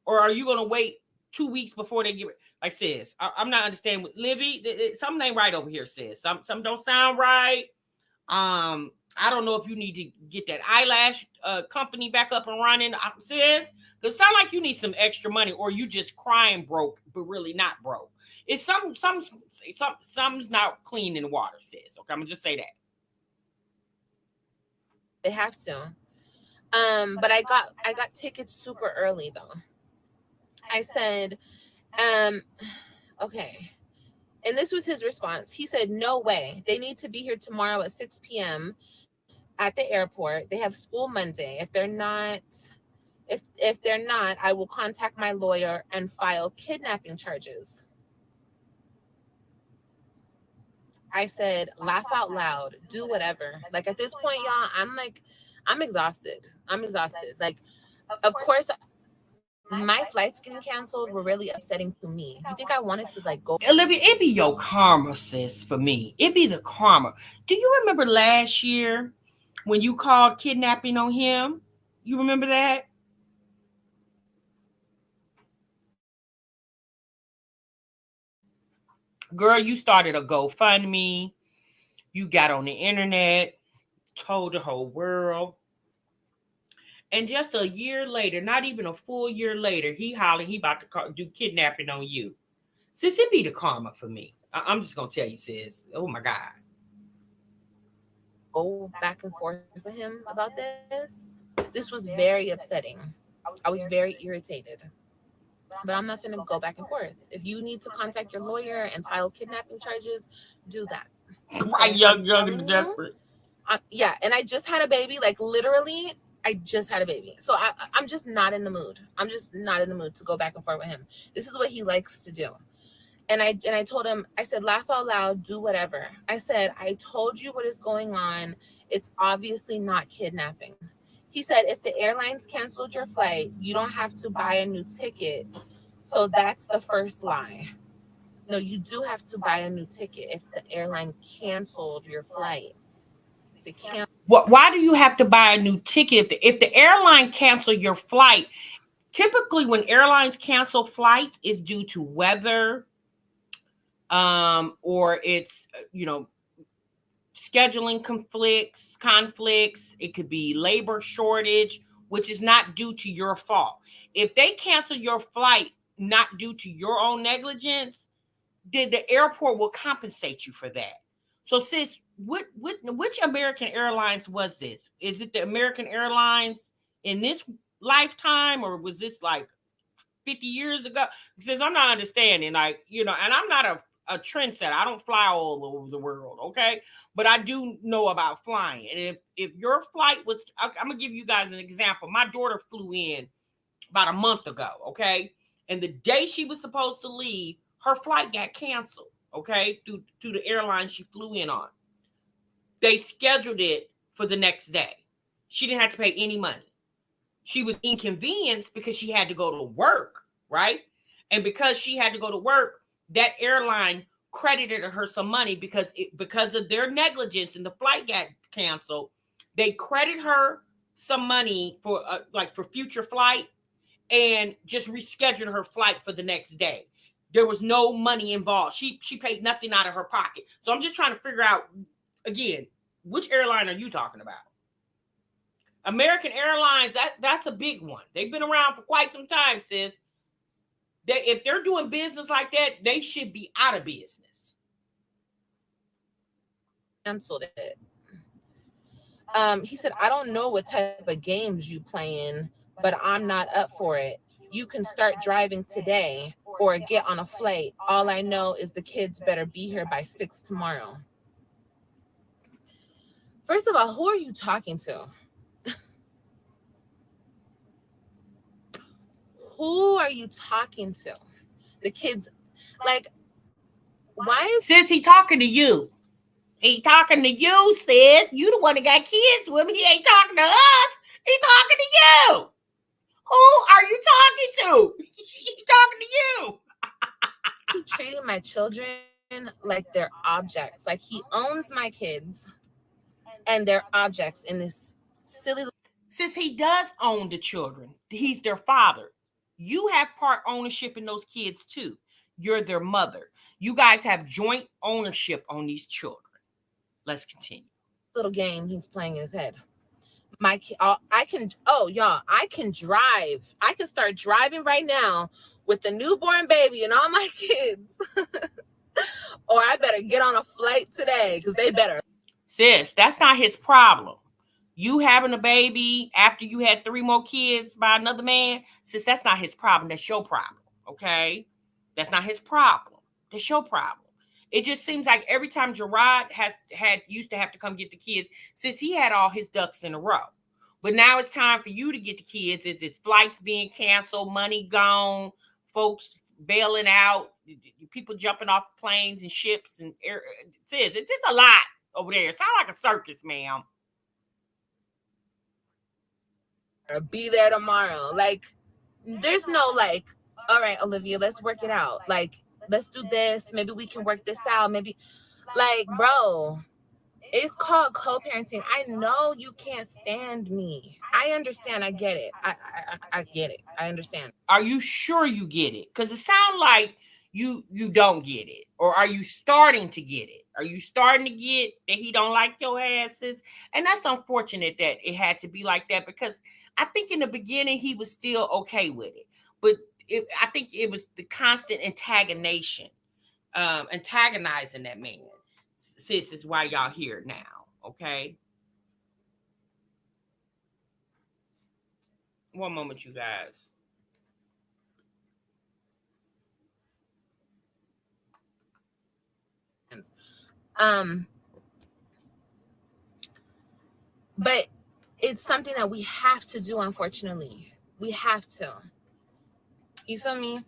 Or are you going to wait 2 weeks before they get, like, sis, I'm not understanding what Libby, something ain't right over here, sis. Some don't sound right. I don't know if you need to get that eyelash company back up and running, sis, because it sounds like you need some extra money, or you just crying broke, but really not broke. It's something's not clean in the water, sis. Okay, I'm gonna just say that. They have to. But I got tickets super early though. I said, okay. And this was his response. He said, no way. They need to be here tomorrow at 6 p.m. at the airport. They have school Monday. If they're not, I will contact my lawyer and file kidnapping charges. I said, laugh out loud, do whatever. Like, at this point, y'all, I'm exhausted. Like, of course, my flights getting canceled were really upsetting to me. You think I wanted to, like, go? Olivia, it be your karma, sis, for me. It be the karma. Do you remember last year when you called kidnapping on him? You remember that? Girl, you started a GoFundMe. You got on the internet, told the whole world. And just a year later, not even a full year later, he hollered he about to do kidnapping on you. Sis, it be the karma for me. I'm just going to tell you, sis. Oh, my God. Go back and forth with him about this. This was very upsetting. I was very irritated. But I'm not going to go back and forth. If you need to contact your lawyer and file kidnapping charges, do that. Right, young and desperate. Yeah, and I just had a baby. Like, literally, I just had a baby. So I'm just not in the mood. I'm just not in the mood to go back and forth with him. This is what he likes to do. And I told him, I said, laugh out loud, do whatever. I said, I told you what is going on. It's obviously not kidnapping. He said, if the airlines canceled your flight, you don't have to buy a new ticket. So that's the first lie. No, you do have to buy a new ticket if the airline canceled your flights. Why do you have to buy a new ticket? If the airline canceled your flight, typically when airlines cancel flights, it's due to weather, or it's, scheduling conflicts. It could be labor shortage, which is not due to your fault. If they cancel your flight not due to your own negligence, then the airport will compensate you for that. So, sis, which American Airlines was this? Is it the American Airlines in this lifetime, or was this like 50 years ago? Because I'm not understanding, like, and I'm not a trendsetter. I don't fly all over the world, okay? But I do know about flying. And if your flight was, I'm going to give you guys an example. My daughter flew in about a month ago, okay? And the day she was supposed to leave, her flight got canceled, okay? Through the airline she flew in on. They scheduled it for the next day. She didn't have to pay any money. She was inconvenienced because she had to go to work, right? And because she had to go to work, that airline credited her some money because of their negligence and the flight got canceled. They credit her some money for for future flight and just rescheduled her flight for the next day. There was no money involved. She paid nothing out of her pocket. So I'm just trying to figure out again, which airline are you talking about? American Airlines, that's a big one. They've been around for quite some time, sis. If they're doing business like that, they should be out of business. Canceled it. He said, I don't know what type of games you playing, but I'm not up for it. You can start driving today or get on a flight. All I know is the kids better be here by 6 tomorrow. First of all, who are you talking to? Who are you talking to? The kids, like, why is... Sis, he talking to you. He talking to you, sis. You the one that got kids with him. He ain't talking to us. He talking to you. Who are you talking to? He talking to you. He treating my children like they're objects. Like he owns my kids and they're objects in this silly... Sis, he does own the children. He's their father. You have part ownership in those kids too. You're their mother. You guys have joint ownership on these children. Let's continue. Little game he's playing in his head. Y'all, I can drive. I can start driving right now with the newborn baby and all my kids. Or I better get on a flight today because they better. Sis, that's not his problem. You having a baby after you had 3 more kids by another man, sis, that's not his problem. That's your problem, okay? That's not his problem. That's your problem. It just seems like every time Gerard used to have to come get the kids, since he had all his ducks in a row. But now it's time for you to get the kids. Is it flights being canceled, money gone, folks bailing out, people jumping off planes and ships and air? Sis, it's just a lot over there. It sounds like a circus, ma'am. Be there tomorrow. Like, there's no like, all right, Olivia, let's work it out. Like, let's do this. Maybe we can work this out. Maybe, like, bro, it's called co-parenting. I know you can't stand me. I understand. I get it. I get it. I understand. Are you sure you get it? Because it sounds like you don't get it. Or are you starting to get it? Are you starting to get that he don't like your asses? And that's unfortunate that it had to be like that, because I think in the beginning he was still okay with it. But I think it was the constant antagonizing that man. Sis, is why y'all here now, okay? One moment, you guys. But it's something that we have to do, unfortunately. We have to. You feel me?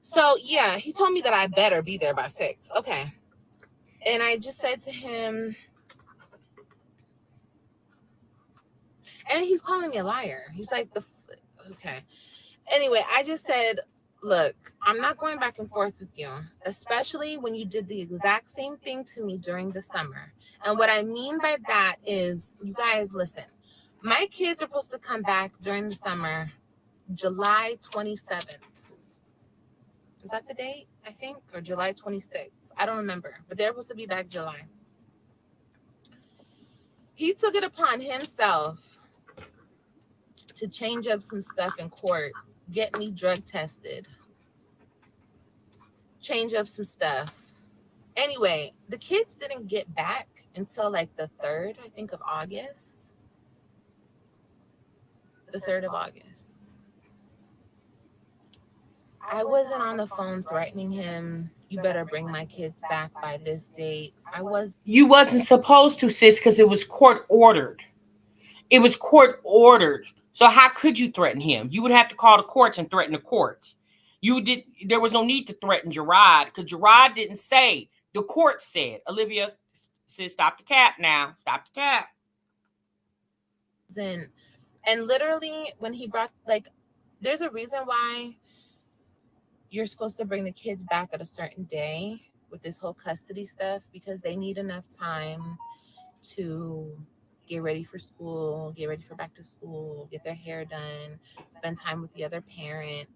So, yeah, he told me that I better be there by 6. Okay. And I just said to him, and he's calling me a liar. He's like, okay. Anyway, I just said, look, I'm not going back and forth with you, especially when you did the exact same thing to me during the summer. And what I mean by that is, you guys, listen, my kids are supposed to come back during the summer, July 27th. Is that the date, I think? Or July 26th? I don't remember. But they're supposed to be back July. He took it upon himself to change up some stuff in court, get me drug tested, change up some stuff. Anyway, the kids didn't get back until like the 3rd, I think, of August. The 3rd of August. I wasn't on the phone threatening him. You better bring my kids back by this date. You wasn't supposed to, sis, because it was court ordered. It was court ordered. So how could you threaten him? You would have to call the courts and threaten the courts. There was no need to threaten Gerard, because Gerard didn't say. The court said. Olivia said, stop the cap now. Stop the cap. And literally, when he brought, like, there's a reason why you're supposed to bring the kids back at a certain day with this whole custody stuff because they need enough time to get ready for school, get ready for back to school, get their hair done, spend time with the other parent,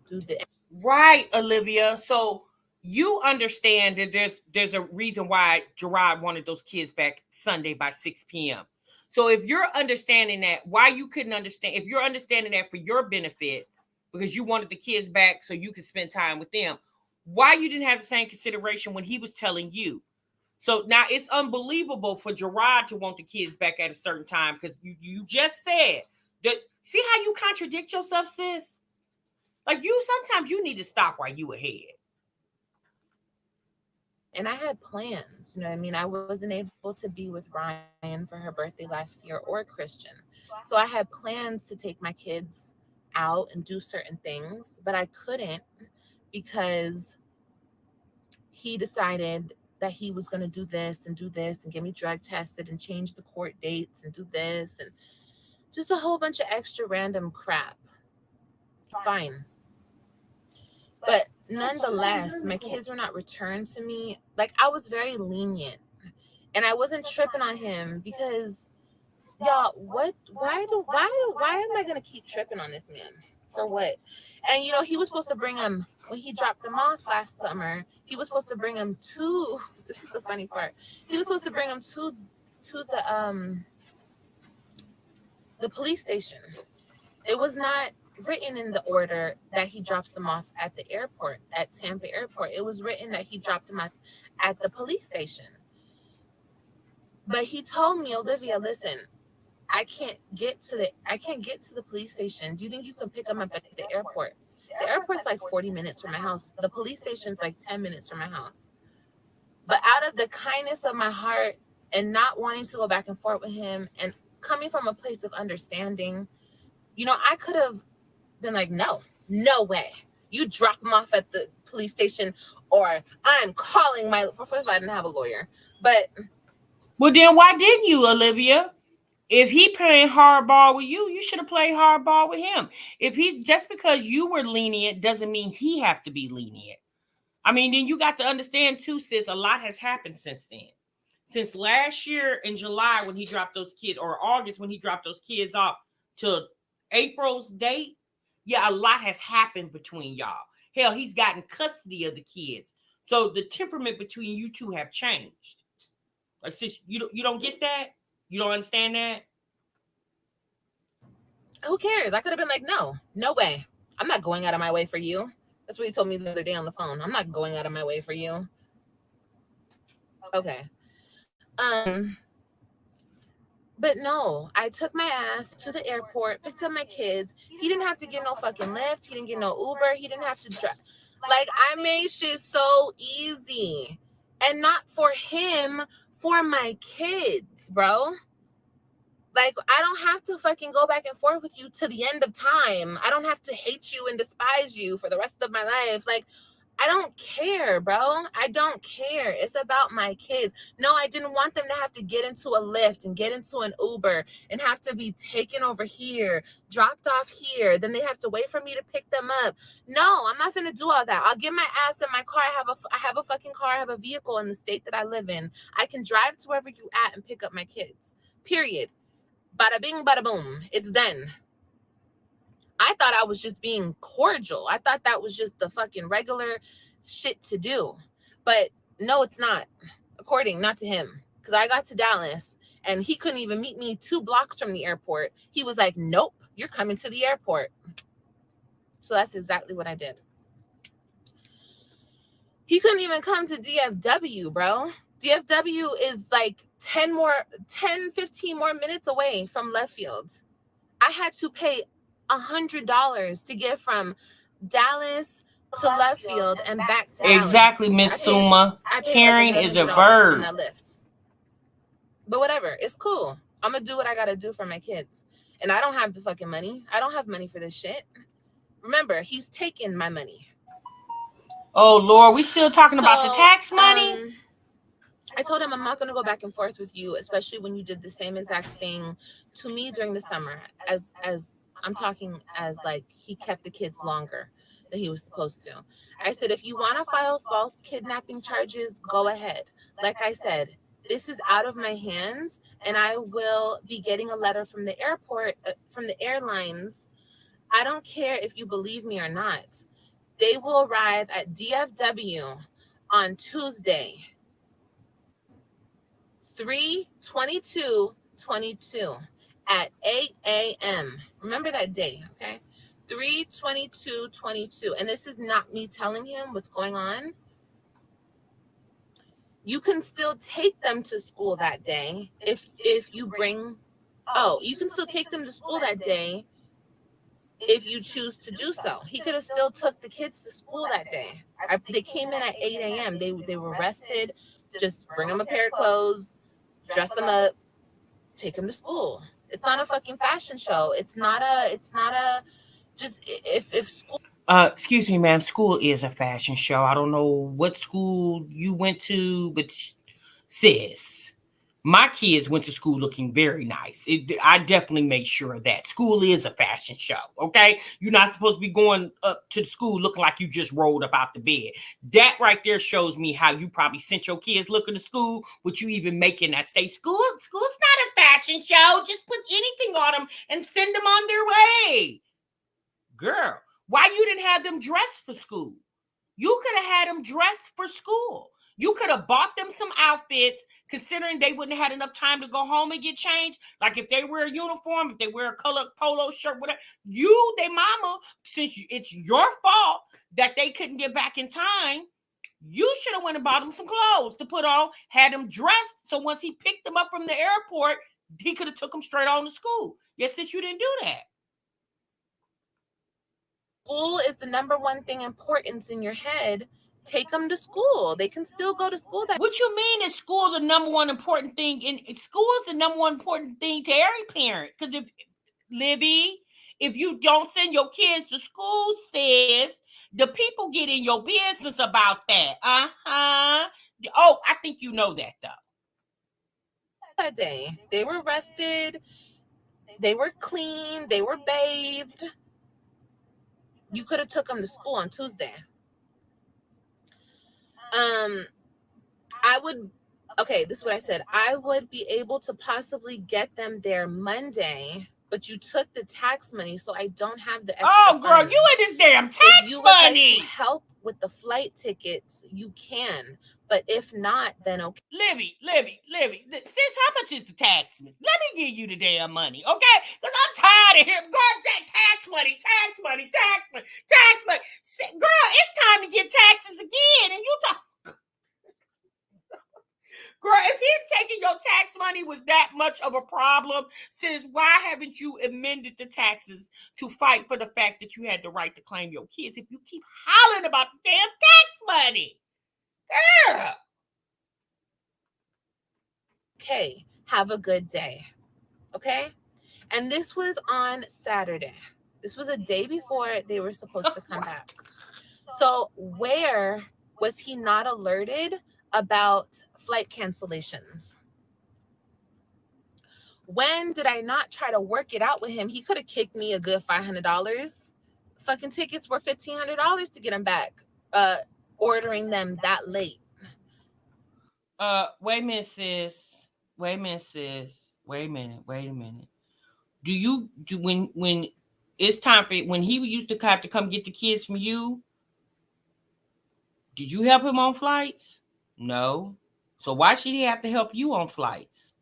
do the Right, Olivia. So you understand that there's a reason why Gerard wanted those kids back Sunday by 6 p.m. So if you're understanding that, why you couldn't understand, if you're understanding that for your benefit, because you wanted the kids back so you could spend time with them, why you didn't have the same consideration when he was telling you? So now it's unbelievable for Gerard to want the kids back at a certain time because you just said that. See how you contradict yourself, sis? Like sometimes you need to stop while you ahead. and I had plans, you know what I mean? I wasn't able to be with Ryan for her birthday last year or Christian. So I had plans to take my kids out and do certain things, but I couldn't because he decided that he was going to do this and get me drug tested and change the court dates and do this and just a whole bunch of extra random crap. Fine. But nonetheless, my kids were not returned to me. Like, I was very lenient. And I wasn't tripping on him because, y'all, why am I going to keep tripping on this man? For what? And, you know, he was supposed to bring him, when he dropped them off last summer, he was supposed to bring him to, this is the funny part, he was supposed to bring him to the police station. It was not written in the order that he drops them off at the airport, at Tampa Airport. It was written that he dropped them off at the police station. But he told me, Olivia, listen, I can't get to the police station. Do you think you can pick them up at the airport? The airport's like 40 minutes from my house. The police station's like 10 minutes from my house. But out of the kindness of my heart and not wanting to go back and forth with him and coming from a place of understanding, you know, I could have been like, no way. You drop him off at the police station or I'm calling my, first of all, I didn't have a lawyer, but. Well, then why didn't you, Olivia? If he playing hardball with you, you should have played hardball with him. If he, just because you were lenient doesn't mean he have to be lenient. I mean, then you got to understand too, sis, a lot has happened since then. Since last year in July when he dropped those kids, or August when he dropped those kids off to April's date, yeah, a lot has happened between y'all. Hell, he's gotten custody of the kids. So the temperament between you two have changed. Like, sis, you don't get that? You don't understand that? Who cares? I could have been like, no way. I'm not going out of my way for you. That's what he told me the other day on the phone. I'm not going out of my way for you. Okay. But no, I took my ass to the airport, picked up my kids. He didn't have to get no fucking Lyft. He didn't get no Uber. He didn't have to drive. Like, I made shit so easy. And not for him, for my kids, bro. Like, I don't have to fucking go back and forth with you to the end of time. I don't have to hate you and despise you for the rest of my life. Like, I don't care, bro. I don't care. It's about my kids. No, I didn't want them to have to get into a Lyft and get into an Uber and have to be taken over here, dropped off here. Then they have to wait for me to pick them up. No, I'm not going to do all that. I'll get my ass in my car. I have a fucking car. I have a vehicle in the state that I live in. I can drive to wherever you at and pick up my kids. Period. Bada bing, bada boom. It's done. I thought I was just being cordial. I thought that was just the fucking regular shit to do. But no, it's not. According, not to him. Because I got to Dallas and he couldn't even meet me 2 blocks from the airport. He was like, nope, you're coming to the airport. So that's exactly what I did. He couldn't even come to DFW, bro. DFW is like 10, 15 more minutes away from left field. I had to pay $100 to get from Dallas to left field and back to Dallas. Exactly, Miss Suma. Caring is a verb. But whatever, it's cool. I'm gonna do what I gotta do for my kids. And I don't have the fucking money. I don't have money for this shit. Remember, he's taking my money. Oh, Lord, we still talking about the tax money? I told him I'm not going to go back and forth with you, especially when you did the same exact thing to me during the summer. As I'm talking as like he kept the kids longer that he was supposed to. I said, if you want to file false kidnapping charges, go ahead. Like I said, this is out of my hands, and I will be getting a letter from the airport, from the airlines. I don't care if you believe me or not. They will arrive at DFW on Tuesday, 3/22/22 at 8 a.m. Remember that day, okay? 3/22/22. And this is not me telling him what's going on. You can still take them to school that day if you bring, you can still take them to school that day if you choose to do so. He could have still took the kids to school that day. They came in at 8 a.m. They were rested. Just bring them a pair of clothes, dress them up, take them to school. It's not a fucking fashion show. It's not a just if school. Excuse me, ma'am. School is a fashion show. I don't know what school you went to, but sis, my kids went to school looking very nice. I definitely make sure that school is a fashion show. Okay, you're not supposed to be going up to the school looking like you just rolled up out the bed. That right there shows me how you probably sent your kids looking to school, with you even making that state. School's not a fashion show. Just put anything on them and send them on their way. Girl, why you didn't have them dressed for school? You could have had them dressed for school. You could have bought them some outfits, considering they wouldn't have had enough time to go home and get changed. Like if they wear a uniform, if they wear a colored polo shirt, whatever, they mama, since it's your fault that they couldn't get back in time, you should have went and bought them some clothes to put on, had them dressed, so once he picked them up from the airport, he could have took them straight on to school. Yes, sis, you didn't do that. School is the number one thing importance in your head. Take them to school. They can still go to school. What you mean is school the number one important thing? School is the number one important thing to every parent. Because if you don't send your kids to school, sis, the people get in your business about that. Oh, I think you know that though. That day, they were rested. They were clean. They were bathed. You could have took them to school on Tuesday. This is what I said. I would be able to possibly get them there Monday, but you took the tax money, so I don't have the extra girl, funds. you in this damn tax if you money. Would like to help with the flight tickets, you can. But if not, then okay. Libby, sis, how much is the tax? Let me give you the damn money, okay? Because I'm tired of hearing, girl, tax money. Girl, it's time to get taxes again. And you talk. Girl, if him taking your tax money was that much of a problem, sis, why haven't you amended the taxes to fight for the fact that you had the right to claim your kids if you keep hollering about the damn tax money? Girl. Okay, have a good day. Okay? And this was on Saturday. This was a day before they were supposed to come back. So where was he not alerted about flight cancellations? When did I not try to work it out with him? He could have kicked me a good $500. Fucking tickets were $1,500 to get them back. Ordering them that late. Wait a minute, sis. Wait a minute. When it's time for when he used to have to come get the kids from you, did you help him on flights? No. So why should he have to help you on flights?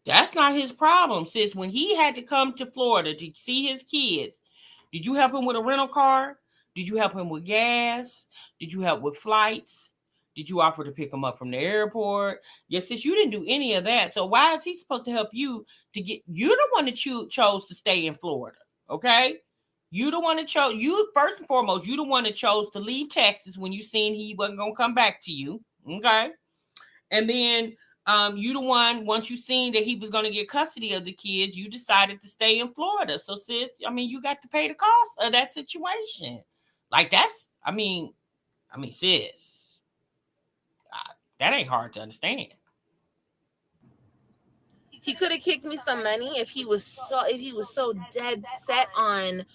That's not his problem, sis. When he had to come to Florida to see his kids, did you help him with a rental car? Did you help him with gas? Did you help with flights? Did you offer to pick him up from the airport? Yes, sis, you didn't do any of that. So why is he supposed to help you to get? You're the one that chose to stay in Florida, okay? You the one that chose. You first and foremost, you the one that chose to leave Texas when you seen he wasn't gonna come back to you, okay? And then you the one, once you seen that he was gonna get custody of the kids, you decided to stay in Florida. So sis, I mean, you got to pay the cost of that situation. Like that's, I mean, sis. That ain't hard to understand. He could have kicked me some money if he was so dead set on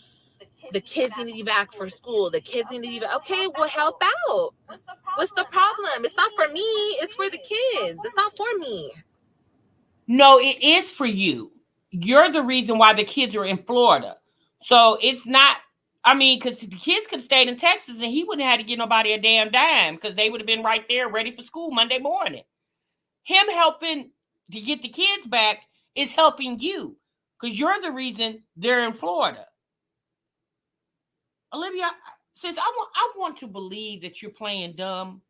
the kids need to be back for school. The kids need to be back. Okay, well, help out. What's the problem? It's not for me. It's for the kids. It's not for me. No, it is for you. You're the reason why the kids are in Florida. So it's not, I mean, because the kids could have stayed in Texas and he wouldn't have had to give nobody a damn dime because they would have been right there ready for school Monday morning. Him helping to get the kids back is helping you because you're the reason they're in Florida. Olivia, since I want to believe that you're playing dumb.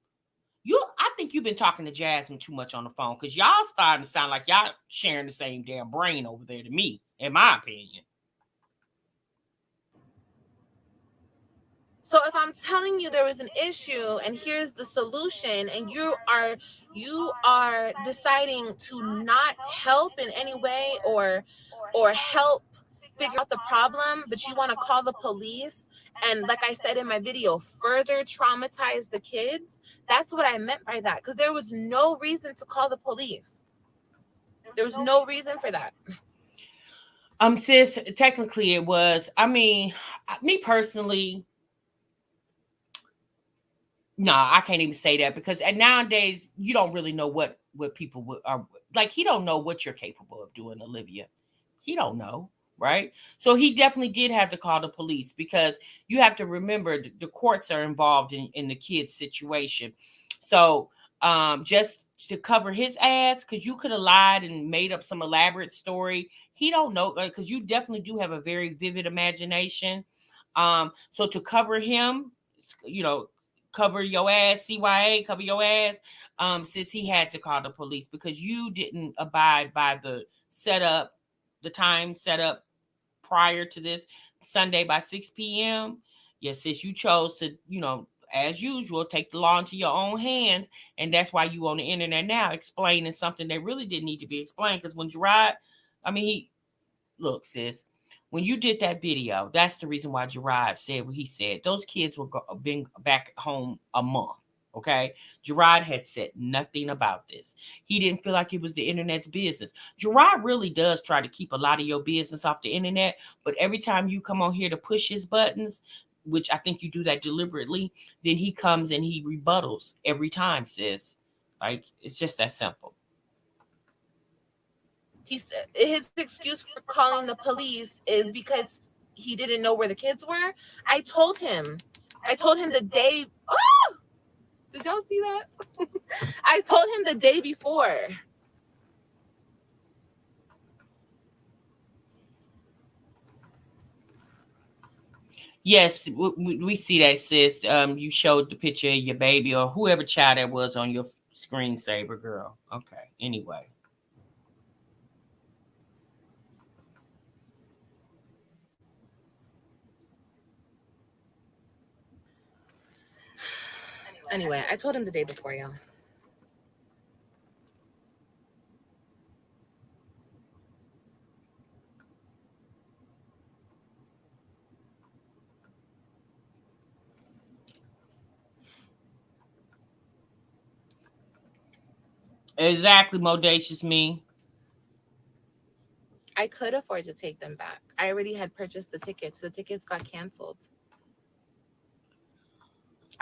I think you've been talking to Jasmine too much on the phone because y'all starting to sound like y'all sharing the same damn brain over there to me, in my opinion. So if I'm telling you there was an issue and here's the solution, and you are deciding to not help in any way or help figure out the problem, but you want to call the police and, like I said in my video, further traumatize the kids, that's what I meant by that. Because there was no reason to call the police. There was no reason for that. Sis, technically it was. I mean, me personally, no, I can't even say that because nowadays you don't really know what people are like. He don't know what you're capable of doing, Olivia. He don't know, right? So he definitely did have to call the police because you have to remember the courts are involved in the kid's situation. So just to cover his ass, because you could have lied and made up some elaborate story. He don't know because you definitely do have a very vivid imagination. So to cover him, cover your ass, CYA, cover your ass, since he had to call the police because you didn't abide by the time set up prior to this Sunday by 6 p.m. Yes, since you chose to, as usual, take the law into your own hands. And that's why you on the internet now explaining something that really didn't need to be explained. Because when Gerard, look, sis, when you did that video, that's the reason why Gerard said what he said. Those kids were being back home a month. Okay. Gerard had said nothing about this. He didn't feel like it was the internet's business. Gerard really does try to keep a lot of your business off the internet. But every time you come on here to push his buttons, which I think you do that deliberately, then he comes and he rebuttals every time, sis. Like, it's just that simple. He said his excuse for calling the police is because he didn't know where the kids were. I told him the day. Oh! Did y'all see that? I told him the day before. Yes, we see that, sis. You showed the picture of your baby or whoever child that was on your screensaver, girl. Okay, anyway. Anyway, I told him the day before, y'all. Exactly, Modacious me. I could afford to take them back. I already had purchased the tickets. The tickets got canceled.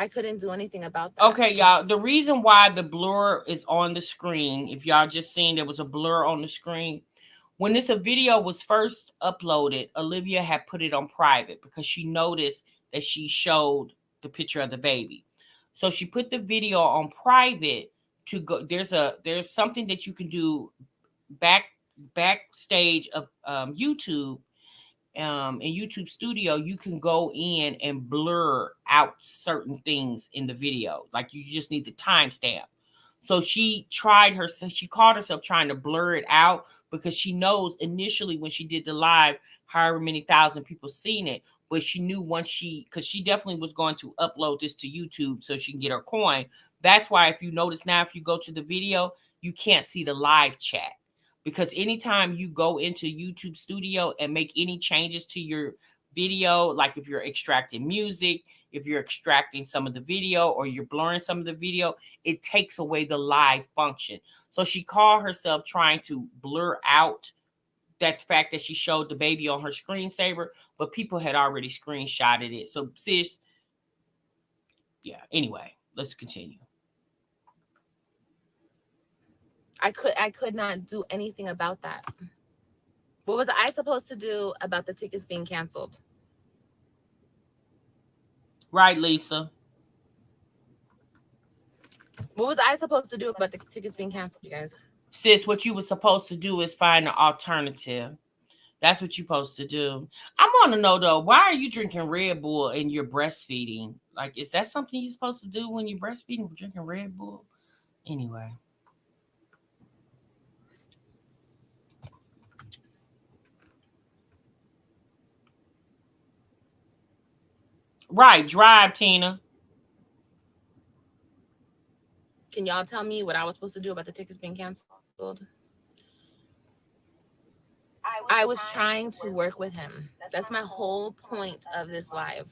I couldn't do anything about that. Okay, y'all. The reason why the blur is on the screen, if y'all just seen there was a blur on the screen, when this video was first uploaded, Olivia had put it on private because she noticed that she showed the picture of the baby. So she put the video on private to go. There's something that you can do backstage of YouTube. In YouTube Studio, you can go in and blur out certain things in the video. Like you just need the timestamp. So she called herself trying to blur it out because she knows initially when she did the live, however many thousand people seen it, but she knew because she definitely was going to upload this to YouTube so she can get her coin. That's why if you notice now, if you go to the video, you can't see the live chat. Because anytime you go into YouTube Studio and make any changes to your video, like if you're extracting music, if you're extracting some of the video or you're blurring some of the video, it takes away the live function. So she called herself trying to blur out that fact that she showed the baby on her screensaver, but people had already screenshotted it. So sis, yeah, anyway, let's continue. I could not do anything about that. What was I supposed to do about the tickets being canceled? Right, Lisa. What was I supposed to do about the tickets being canceled, you guys? Sis, what you were supposed to do is find an alternative. That's what you're supposed to do. I want to know though, why are you drinking Red Bull and you're breastfeeding? Like, is that something you're supposed to do when you're breastfeeding, drinking Red Bull? Anyway. Right, drive, Tina. Can y'all tell me what I was supposed to do about the tickets being canceled? I was trying to work with him. That's my whole point of this live.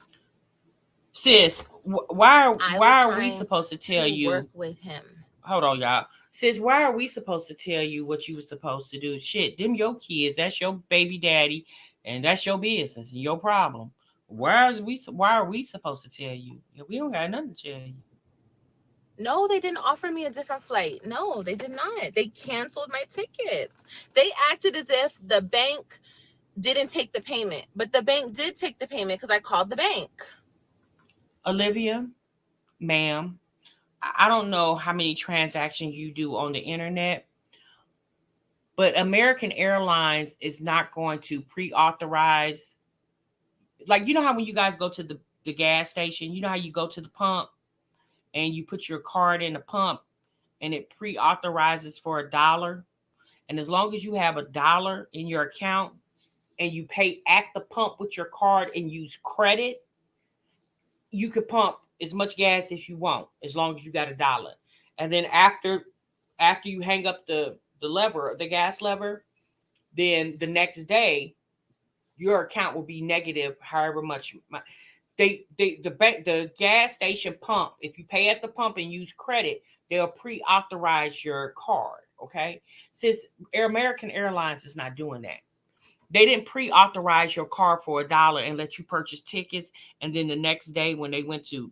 Sis, why are we supposed to tell you? Work with him. Hold on, y'all. Sis, why are we supposed to tell you what you were supposed to do? Shit, them your kids. That's your baby daddy, and that's your business and your problem. Why are we supposed to tell you? We don't got nothing to tell you. No, they didn't offer me a different flight. No, they did not. They canceled my tickets. They acted as if the bank didn't take the payment, but the bank did take the payment because I called the bank. Olivia, ma'am, I don't know how many transactions you do on the internet, but American Airlines is not going to pre-authorize. Like, you know how when you guys go to the gas station, you know how you go to the pump and you put your card in the pump and it pre-authorizes for $1. And as long as you have $1 in your account and you pay at the pump with your card and use credit, you could pump as much gas as you want, as long as you got $1. And then after you hang up the lever, the gas lever, then the next day your account will be negative however much. The gas station pump, if you pay at the pump and use credit, they'll pre-authorize your card. Okay, since American Airlines is not doing that. They didn't pre-authorize your card for $1 and let you purchase tickets. And then the next day when they went to,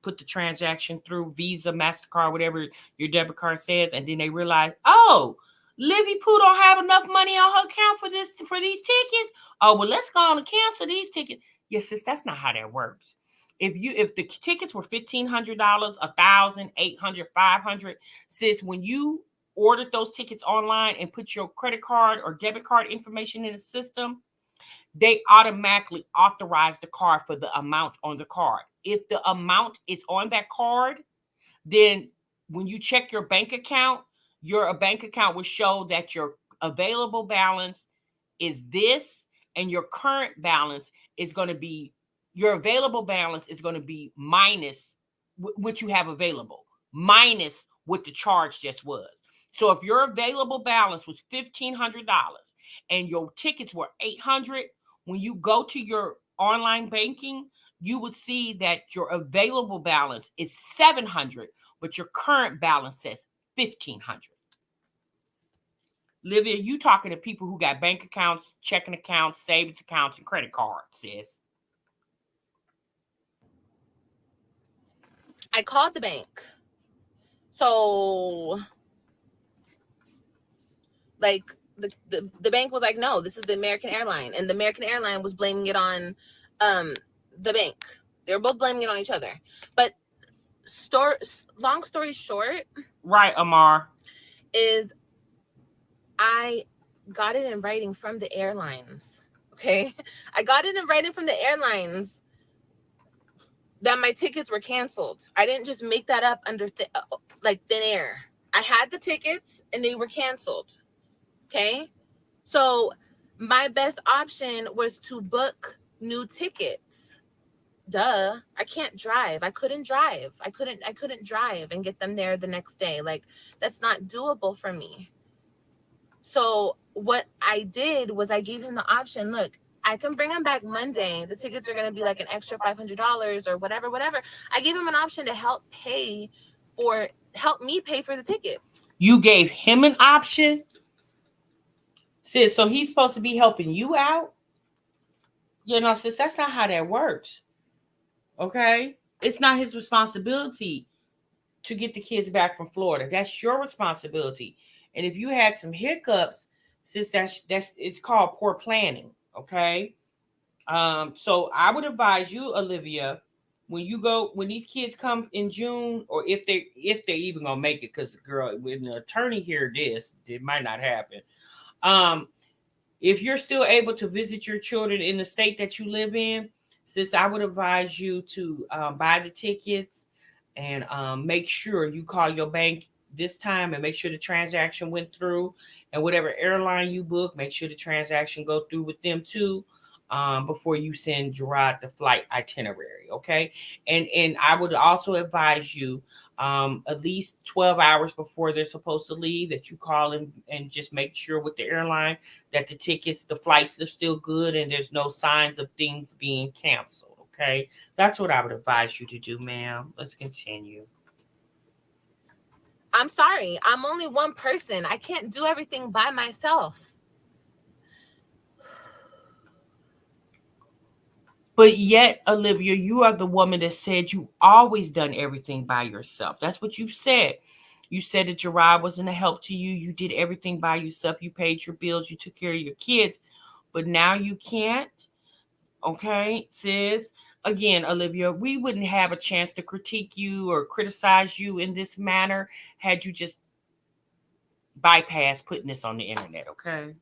put the transaction through Visa, MasterCard, whatever your debit card says, and then they realized, oh, Livy Pooh don't have enough money on her account for these tickets. Oh, well, let's go on and cancel these tickets. Yes, sis, that's not how that works. If the tickets were $1,500, $1,000, $800, $500, sis, when you ordered those tickets online and put your credit card or debit card information in the system, they automatically authorize the card for the amount on the card. If the amount is on that card, then when you check your bank account will show that your available balance is this, and your current balance is going to be, your available balance is going to be minus what you have available, minus what the charge just was. So if your available balance was $1,500 and your tickets were $800, when you go to your online banking, you will see that your available balance is $700, but your current balance says $1,500. Livia, you talking to people who got bank accounts, checking accounts, savings accounts, and credit cards, sis. I called the bank. So, like, the bank was like, no, this is the American Airline. And the American Airline was blaming it on the bank. They were both blaming it on each other. But long story short. Right, Amar. Is I got it in writing from the airlines. Okay? I got it in writing from the airlines that my tickets were canceled. I didn't just make that up under thin air. I had the tickets and they were canceled. Okay? So my best option was to book new tickets. Duh. I can't drive. I couldn't drive. I couldn't drive and get them there the next day. Like, that's not doable for me. So what I did was I gave him the option. Look, I can bring them back Monday. The tickets are going to be like an extra $500 or whatever. I gave him an option to help me pay for the tickets. You gave him an option? Sis, so he's supposed to be helping you out? Sis, that's not how that works. Okay? It's not his responsibility to get the kids back from Florida. That's your responsibility. And if you had some hiccups, sis, that's it's called poor planning. Okay? So I would advise you, Olivia, when these kids come in June, or if they even gonna make it, because girl, when the attorney hear this, it might not happen. Um, if you're still able to visit your children in the state that you live in, sis, I would advise you to buy the tickets and make sure you call your bank this time and make sure the transaction went through. And whatever airline you book, make sure the transaction go through with them too, before you send Gerard the flight itinerary. Okay, and I would also advise you, at least 12 hours before they're supposed to leave, that you call and just make sure with the airline that the flights are still good and there's no signs of things being canceled. Okay, that's what I would advise you to do, ma'am. Let's continue. I'm sorry, I'm only one person. I can't do everything by myself. But yet, Olivia, you are the woman that said you always done everything by yourself. That's what you said. You said that Gerard wasn't a help to you. You did everything by yourself. You paid your bills. You took care of your kids. But now you can't. Okay, sis. Again, Olivia, we wouldn't have a chance to critique you or criticize you in this manner had you just bypassed putting this on the internet. Okay.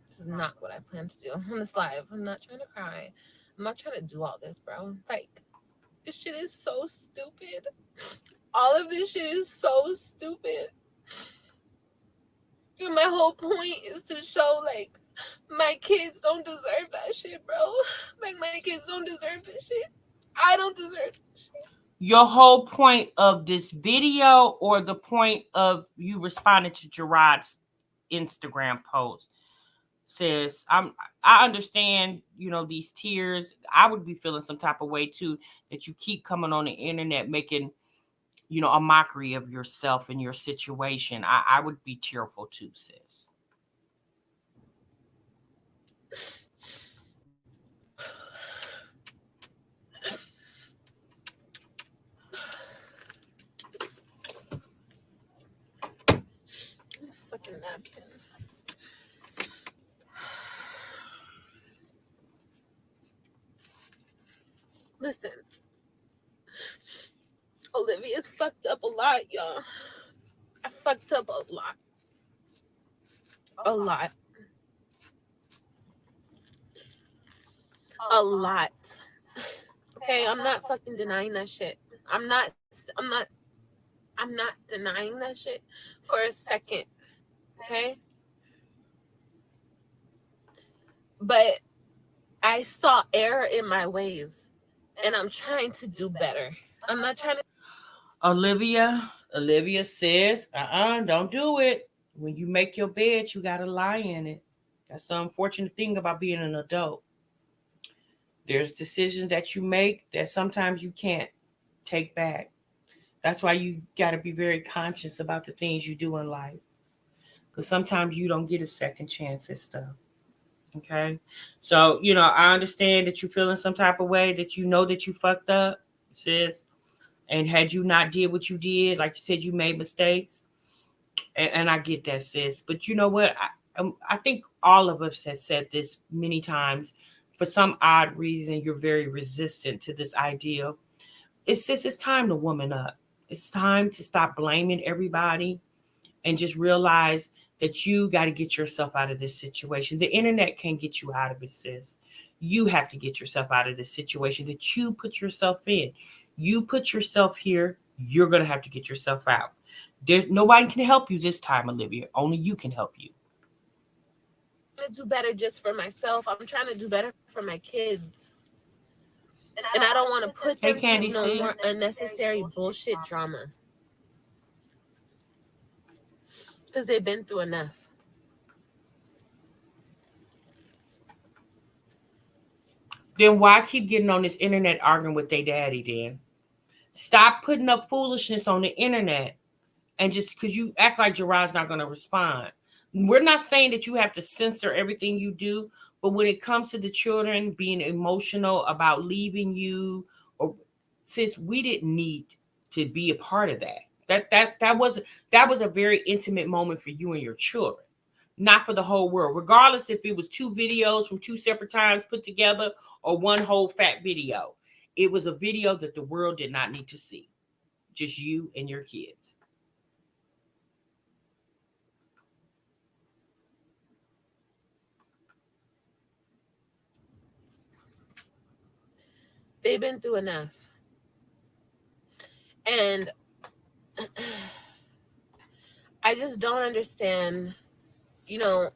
This is not what I plan to do on this live. I'm not trying to cry. I'm not trying to do all this, bro. Like, this shit is so stupid. All of this shit is so stupid. And my whole point is to show, like, my kids don't deserve that shit, bro. Like, my kids don't deserve this shit. I don't deserve this shit. Your whole point of this video, or the point of you responding to Gerard's Instagram post, says, I understand, these tears. I would be feeling some type of way too, that you keep coming on the internet making, a mockery of yourself and your situation. I would be tearful too, sis. Fucking napkin. Listen, Olivia's fucked up a lot, y'all. I fucked up a lot. A lot. A lot. Okay, I'm not fucking denying that shit. I'm not denying that shit for a second. Okay? But I saw error in my ways, and I'm trying to do better. I'm not trying to. Olivia says, don't do it. When you make your bed, you gotta lie in it. That's the unfortunate thing about being an adult. There's decisions that you make that sometimes you can't take back. That's why you got to be very conscious about the things you do in life. Because sometimes you don't get a second chance at stuff. Okay? So, I understand that you're feeling some type of way, that you know that you fucked up, sis. And had you not did what you did, like you said, you made mistakes. And I get that, sis. But you know what? I think all of us have said this many times. For some odd reason, you're very resistant to this idea. It's time to woman up. It's time to stop blaming everybody and just realize that you got to get yourself out of this situation. The internet can't get you out of it, sis. You have to get yourself out of this situation that you put yourself in. You put yourself here, you're going to have to get yourself out. There's nobody can help you this time, Olivia. Only you can help you. I'm trying to do better just for myself. I'm trying to do better for my kids. And I don't want to put Hey, them Candy through no C. more unnecessary bullshit drama. Because they've been through enough. Then why keep getting on this internet arguing with their daddy then? Stop putting up foolishness on the internet and just because you act like Gerard's not going to respond. We're not saying that you have to censor everything you do, but when it comes to the children being emotional about leaving you, or sis, we didn't need to be a part of that. That was a very intimate moment for you and your children, not for the whole world. Regardless if it was two videos from two separate times put together or one whole fat video, it was a video that the world did not need to see. Just you and your kids. They've been through enough. And I just don't understand, you know,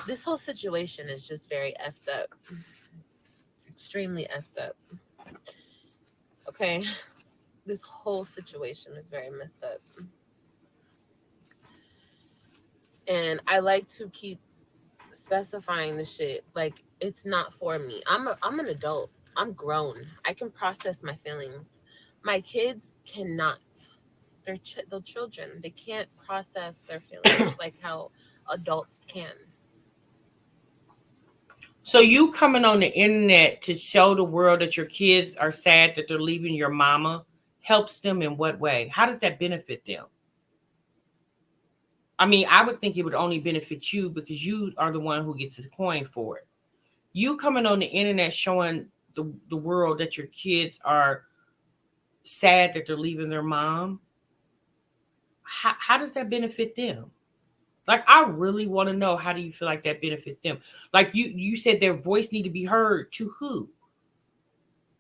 this whole situation is just very effed up. Extremely effed up. Okay? This whole situation is very messed up. And I like to keep specifying the shit. Like, it's not for me. I'm an adult. I'm grown. I can process my feelings. My kids cannot. They're children. They can't process their feelings like how adults can. So you coming on the internet to show the world that your kids are sad that they're leaving your mama helps them in what way? How does that benefit them? I mean, I would think it would only benefit you because you are the one who gets the coin for it. You coming on the internet showing the world that your kids are sad that they're leaving their mom. How does that benefit them? Like, I really want to know, how do you feel like that benefits them? Like you said their voice need to be heard to who?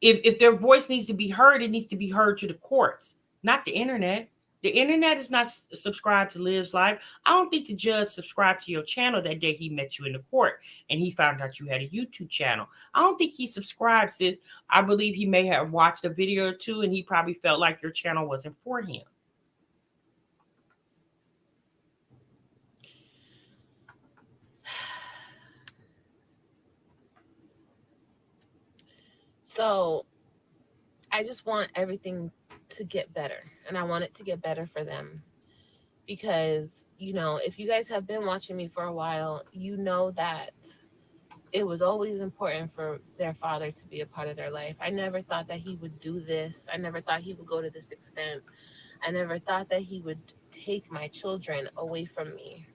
If their voice needs to be heard, it needs to be heard to the courts, not the internet. The internet is not subscribed to Liv's life. I don't think the judge subscribed to your channel that day he met you in the court and he found out you had a YouTube channel. I don't think he subscribed, sis. I believe he may have watched a video or two and he probably felt like your channel wasn't for him. So I just want everything to get better. And I want it to get better for them. Because, if you guys have been watching me for a while, you know that it was always important for their father to be a part of their life. I never thought that he would do this. I never thought he would go to this extent. I never thought that he would take my children away from me.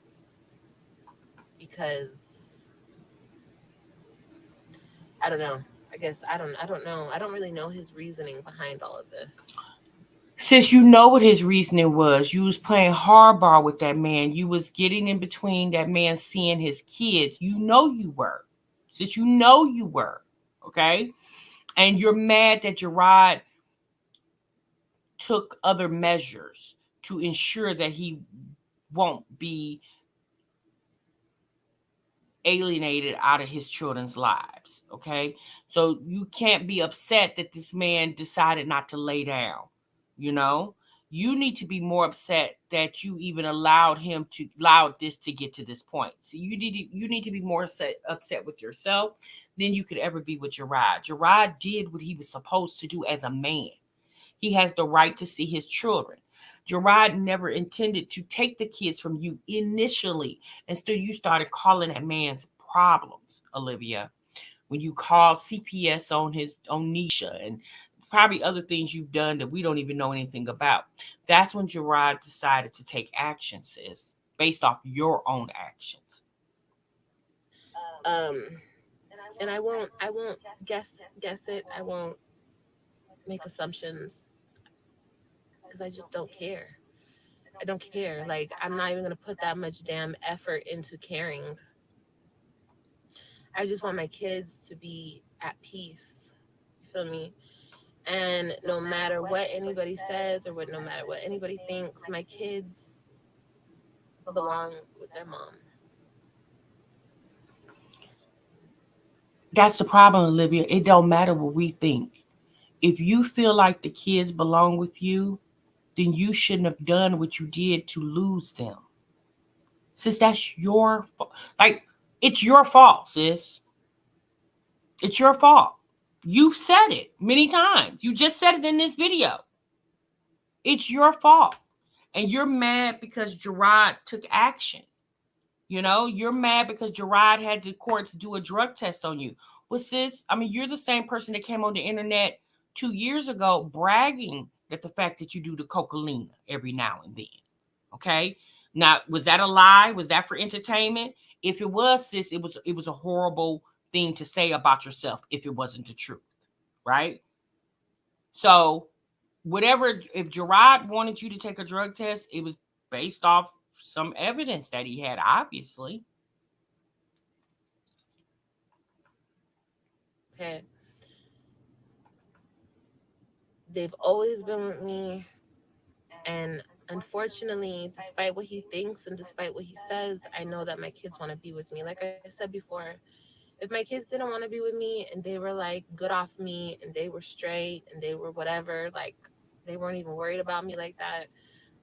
Because I don't know. I guess I don't know. I don't really know his reasoning behind all of this. Since you know what his reasoning was, you was playing hardball with that man. You was getting in between that man seeing his kids. You know you were. Since you know you were, okay? And you're mad that Gerard took other measures to ensure that he won't be alienated out of his children's lives, okay? So you can't be upset that this man decided not to lay down, You need to be more upset that you even allowed this to get to this point. So you need to be more upset with yourself than you could ever be with Gerard. Gerard did what he was supposed to do as a man. He has the right to see his children. Gerard never intended to take the kids from you initially. And still you started calling that man's problems, Olivia. When you called CPS on Nisha and probably other things you've done that we don't even know anything about. That's when Gerard decided to take action, sis, based off your own actions. And I won't guess it. I won't make assumptions because I just don't care. I don't care. Like, I'm not even going to put that much damn effort into caring. I just want my kids to be at peace. You feel me? And no matter what anybody says or no matter what anybody thinks, my kids belong with their mom. That's the problem, Olivia. It don't matter what we think. If you feel like the kids belong with you, then you shouldn't have done what you did to lose them. Sis, that's your fault. Like, it's your fault, sis. It's your fault. You've said it many times. You just said it in this video. It's your fault. And you're mad because Gerard took action. You know, you're mad because Gerard had the courts do a drug test on you. Well, sis, I mean, you're the same person that came on the internet 2 years ago bragging that the fact that you do the cocaine every now and then. Okay. Now, was that a lie? Was that for entertainment? If it was, sis, it was a horrible thing to say about yourself if it wasn't the truth, right? So, whatever, if Gerard wanted you to take a drug test, it was based off some evidence that he had, obviously. Okay. They've always been with me. And unfortunately, despite what he thinks and despite what he says, I know that my kids want to be with me. Like I said before, if my kids didn't want to be with me and they were like good off me and they were straight and they were whatever, like they weren't even worried about me like that,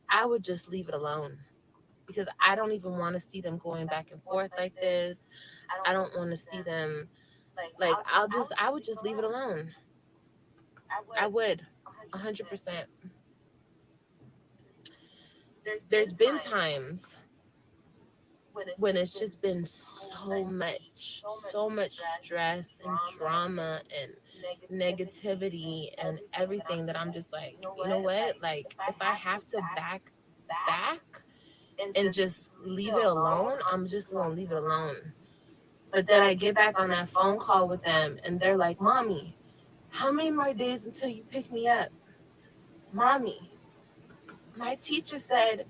I would just leave it alone. Because I don't even want to see them going back and forth like this. I don't want to see them like I would just leave it alone. I would 100%. There's been times when it's just been so much stress and drama and negativity and everything that I'm just like, you know what? Like, if I have to back and just leave it alone, I'm just gonna leave it alone. But then I get back on that phone call with them and they're like, Mommy, how many more days until you pick me up? Mommy, my teacher said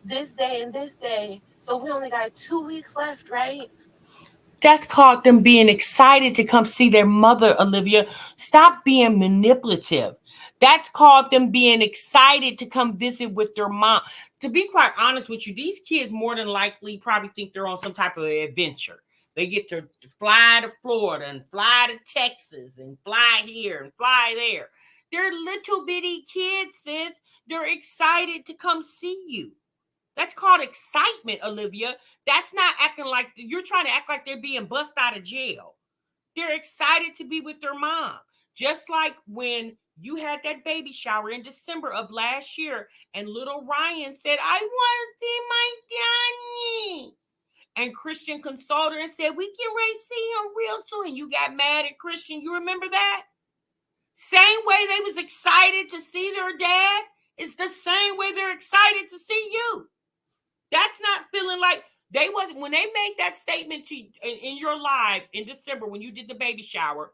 this day and this day, so we only got 2 weeks left, right? That's called them being excited to come see their mother, Olivia. Stop being manipulative. That's called them being excited to come visit with their mom. To be quite honest with you, these kids more than likely probably think they're on some type of adventure. They get to fly to Florida and fly to Texas and fly here and fly there. They're little bitty kids, sis. They're excited to come see you. That's called excitement, Olivia. That's not acting like you're trying to act like they're being bussed out of jail. They're excited to be with their mom. Just like when you had that baby shower in December of last year, and little Ryan said, I want to see my daddy. And Christian consoled her and said, we can ready see him real soon. You got mad at Christian. You remember that? Same way they was excited to see their dad, it's the same way they're excited to see you. That's not feeling like they wasn't when they made that statement to in your live in December when you did the baby shower.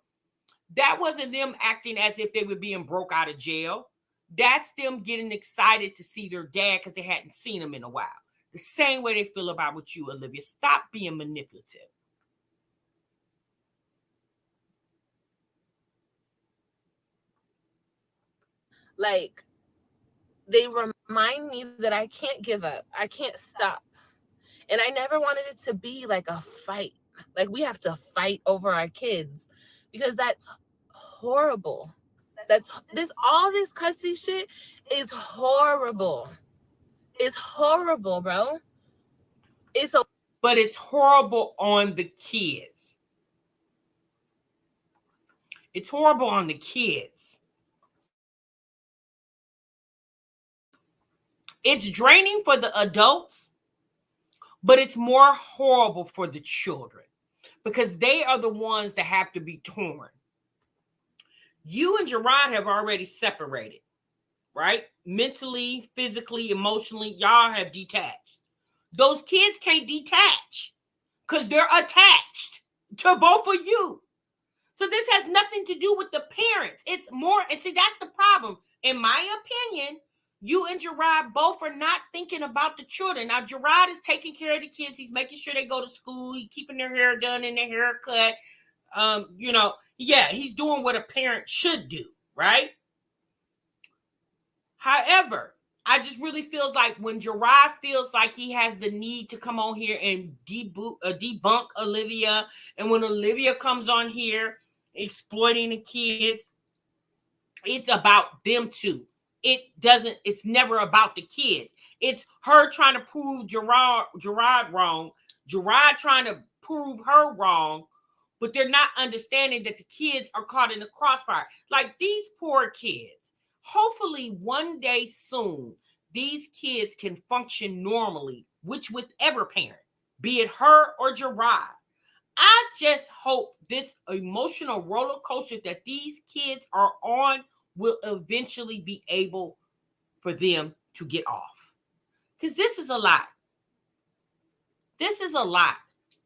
That wasn't them acting as if they were being broke out of jail. That's them getting excited to see their dad because they hadn't seen him in a while. The same way they feel about with you, Olivia. Stop being manipulative. Like, they remind me that I can't give up. I can't stop. And I never wanted it to be like a fight. Like, we have to fight over our kids because that's horrible. That's all this cussy shit is horrible. It's horrible, bro. But it's horrible on the kids. It's horrible on the kids. It's draining for the adults, but it's more horrible for the children because they are the ones that have to be torn. You and Gerard have already separated, right? Mentally, physically, emotionally, y'all have detached. Those kids can't detach because they're attached to both of you. So this has nothing to do with the parents. It's more, and see, that's the problem. In my opinion, you and Gerard both are not thinking about the children. Now, Gerard is taking care of the kids. He's making sure they go to school. He's keeping their hair done and their hair cut. He's doing what a parent should do, right? However, I just really feels like when Gerard feels like he has the need to come on here and debunk Olivia, and when Olivia comes on here exploiting the kids, it's about them two. It's never about the kids. It's her trying to prove Gerard wrong, Gerard trying to prove her wrong, but they're not understanding that the kids are caught in the crossfire. Like these poor kids. Hopefully one day soon, these kids can function normally, with whichever parent, be it her or Gerard. I just hope this emotional roller coaster that these kids are on will eventually be able for them to get off. Because this is a lot. This is a lot,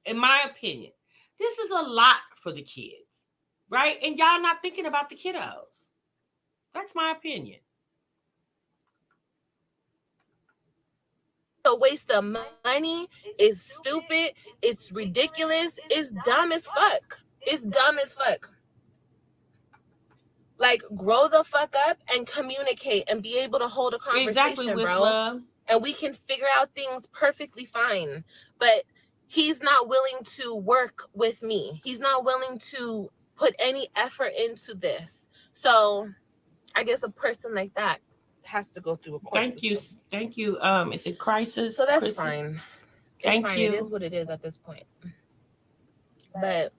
in my opinion. This is a lot for the kids, right? And y'all not thinking about the kiddos. That's my opinion. A waste of money. It's stupid. It's ridiculous. It's dumb as fuck. It's dumb as fuck. Like, grow the fuck up and communicate and be able to hold a conversation, exactly, with bro. love. And we can figure out things perfectly fine. But he's not willing to work with me. He's not willing to put any effort into this. So I guess a person like that has to go through a court system. Thank you. Is it crisis? So that's Crisis? fine. It's Thank fine. you. It is what it is at this point. But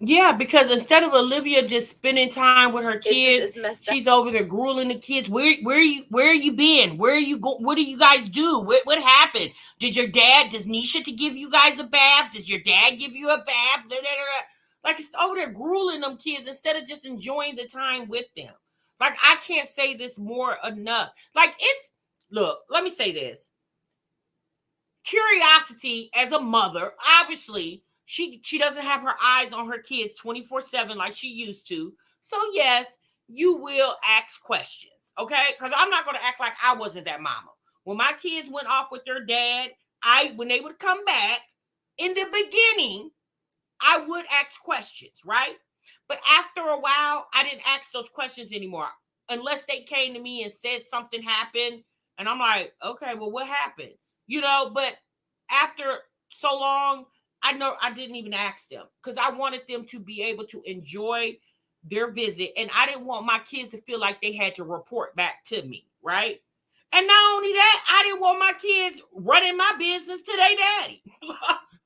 yeah, because instead of Olivia just spending time with her kids, she's over there grueling the kids. Where you been? Where are you go? What do you guys do? What happened? Does Nisha to give you guys a bath? Does your dad give you a bath? Like, it's over there grueling them kids instead of just enjoying the time with them. Like, I can't say this more enough. Like, look, let me say this. Curiosity as a mother, obviously, she doesn't have her eyes on her kids 24/7 like she used to. So yes, you will ask questions, okay? Because I'm not going to act like I wasn't that mama. When my kids went off with their dad, when they would come back, in the beginning, I would ask questions, right? But after a while, I didn't ask those questions anymore. Unless they came to me and said something happened. And I'm like, okay, well, what happened? But after so long, I know I didn't even ask them because I wanted them to be able to enjoy their visit. And I didn't want my kids to feel like they had to report back to me, right? And not only that, I didn't want my kids running my business to their daddy.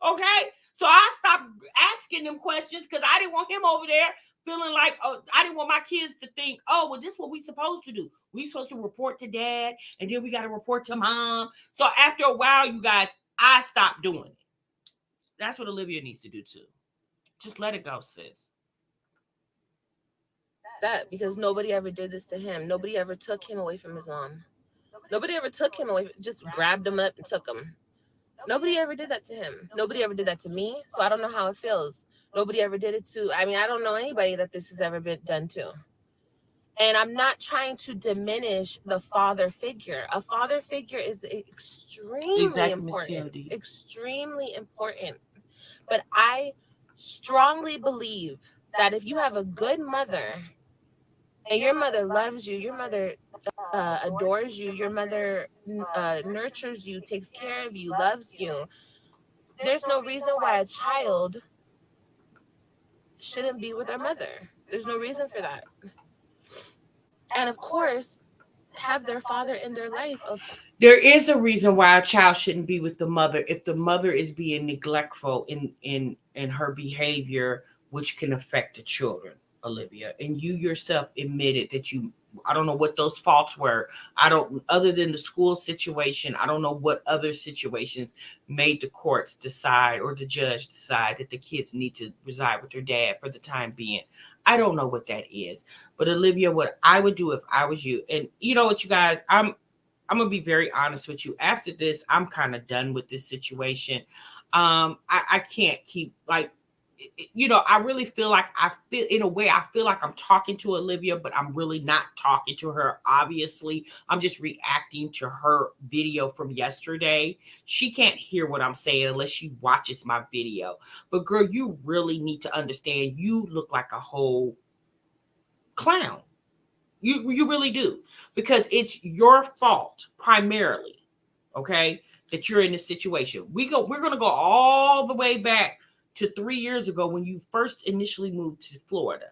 Okay? So I stopped asking them questions because I didn't want him over there feeling like, oh, I didn't want my kids to think, oh, well, this is what we supposed to do. We supposed to report to dad, and then we got to report to mom. So after a while, you guys, I stopped doing it. That's what Olivia needs to do too. Just let it go, sis. That, because nobody ever did this to him. Nobody ever took him away from his mom. Nobody ever took him away, just grabbed him up and took him. Nobody ever did that to him. Nobody ever did that to me. So I don't know how it feels. Nobody ever did it to, I don't know anybody that this has ever been done to. And I'm not trying to diminish the father figure. A father figure is extremely important. Extremely important. But I strongly believe that if you have a good mother and your mother loves you, your mother adores you, your mother nurtures you, takes care of you, loves you, there's no reason why a child shouldn't be with their mother. There's no reason for that. And of course, have their father in their life. There is a reason why a child shouldn't be with the mother if the mother is being neglectful in her behavior, which can affect the children, Olivia. And you yourself admitted that I don't know what those faults were. Other than the school situation, I don't know what other situations made the courts decide or the judge decide that the kids need to reside with their dad for the time being. I don't know what that is. But Olivia, what I would do if I was you, and you know what, you guys, I'm going to be very honest with you. After this, I'm kind of done with this situation. I can't keep, like, I really feel like in a way, I feel like I'm talking to Olivia, but I'm really not talking to her. Obviously, I'm just reacting to her video from yesterday. She can't hear what I'm saying unless she watches my video. But girl, you really need to understand you look like a whole clown. You really do. Because it's your fault primarily, okay, that you're in this situation. We're gonna go all the way back to 3 years ago when you first initially moved to Florida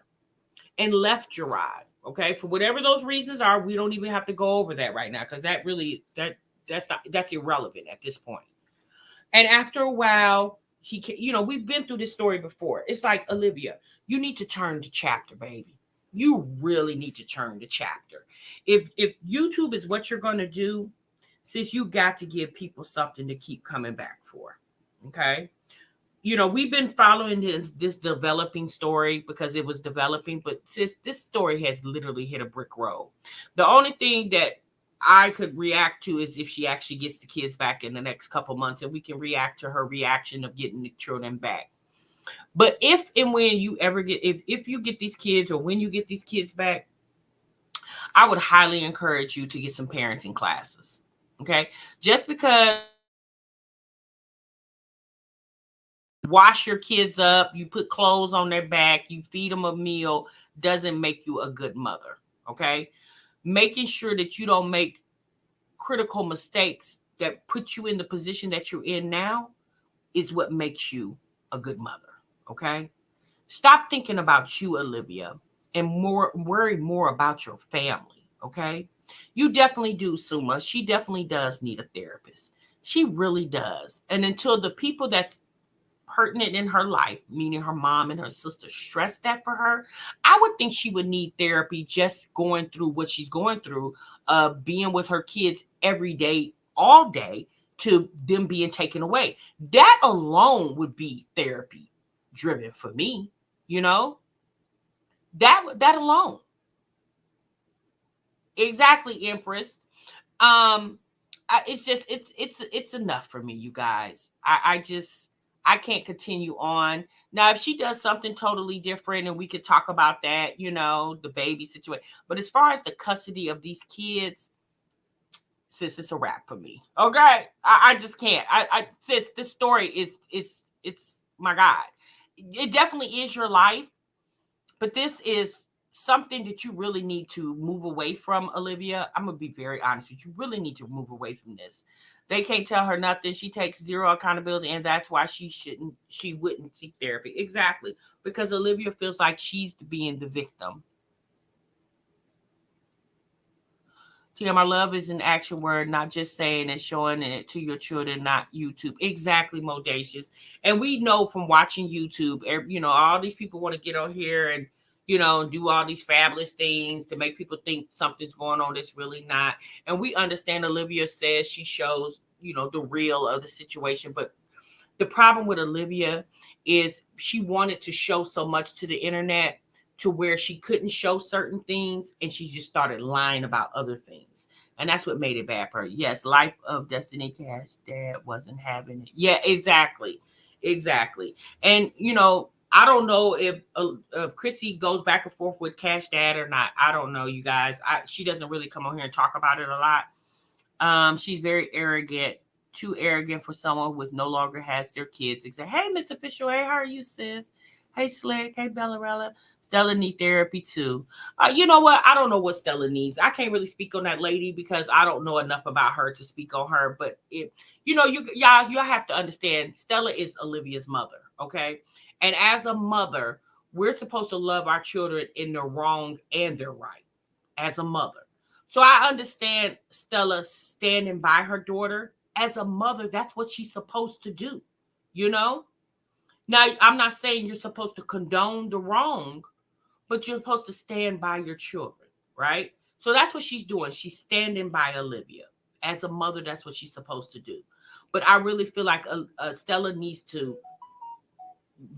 and left your ride. Okay, for whatever those reasons are, we don't even have to go over that right now because that's irrelevant at this point. And after a while, we've been through this story before. It's like, Olivia, you need to turn the chapter, baby. You really need to turn the chapter. If YouTube is what you're going to do, sis, you got to give people something to keep coming back for. Okay? We've been following this developing story because it was developing, but sis, this story has literally hit a brick road. The only thing that I could react to is if she actually gets the kids back in the next couple months, and we can react to her reaction of getting the children back. But if and when you ever if you get these kids, or when you get these kids back, I would highly encourage you to get some parenting classes. Okay? Just because wash your kids up, you put clothes on their back, you feed them a meal, doesn't make you a good mother. Okay? Making sure that you don't make critical mistakes that put you in the position that you're in now is what makes you a good mother. Okay? Stop thinking about you, Olivia, and worry more about your family. Okay? You definitely do, Suma. She definitely does need a therapist. She really does. And until the people that's pertinent in her life, meaning her mom and her sister, stress that for her, I would think she would need therapy just going through what she's going through, being with her kids every day, all day, to them being taken away. That alone would be therapy driven for me, that alone. Exactly, Empress. It's just it's enough for me, you guys. I can't continue on. Now, if she does something totally different and we could talk about that, the baby situation. But as far as the custody of these kids, sis, it's a wrap for me. Okay. I just can't. Sis, this story is it's my God. It definitely is your life, but this is something that you really need to move away from, Olivia. I'm gonna be very honest with you. You really need to move away from this. They can't tell her nothing. She takes zero accountability, and that's why she wouldn't seek therapy. Exactly. Because Olivia feels like she's being the victim. TM, my love is an action word, not just saying and showing it to your children, not YouTube. Exactly, Modacious. And we know from watching YouTube, all these people want to get on here and, do all these fabulous things to make people think something's going on that's really not. And we understand Olivia says she shows, the real of the situation. But the problem with Olivia is she wanted to show so much to the internet to where she couldn't show certain things, and she just started lying about other things. And that's what made it bad for her. Yes, Life of Destiny Cash Dad wasn't having it. Yeah, exactly. Exactly. And, I don't know if Chrissy goes back and forth with Cash Dad or not. I don't know, you guys. She doesn't really come on here and talk about it a lot. She's very arrogant, too arrogant for someone who no longer has their kids. Hey, Mr. Fisher, hey, how are you, sis? Hey, Slick. Hey, Bellarella. Stella need therapy too. You know what? I don't know what Stella needs. I can't really speak on that lady because I don't know enough about her to speak on her. But you guys, you have to understand, Stella is Olivia's mother, okay? And as a mother, we're supposed to love our children in their wrong and their right as a mother. So I understand Stella standing by her daughter. As a mother, that's what she's supposed to do, Now, I'm not saying you're supposed to condone the wrong, but you're supposed to stand by your children, right? So that's what she's doing. She's standing by Olivia. As a mother, that's what she's supposed to do. But I really feel like Stella needs to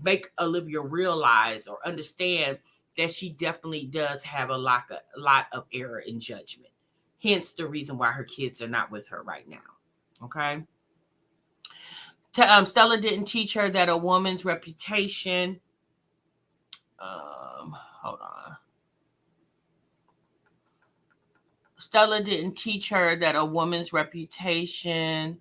make Olivia realize or understand that she definitely does have a lot of error in judgment. Hence the reason why her kids are not with her right now. Okay. Stella didn't teach her that a woman's reputation. Hold on. Stella didn't teach her that a woman's reputation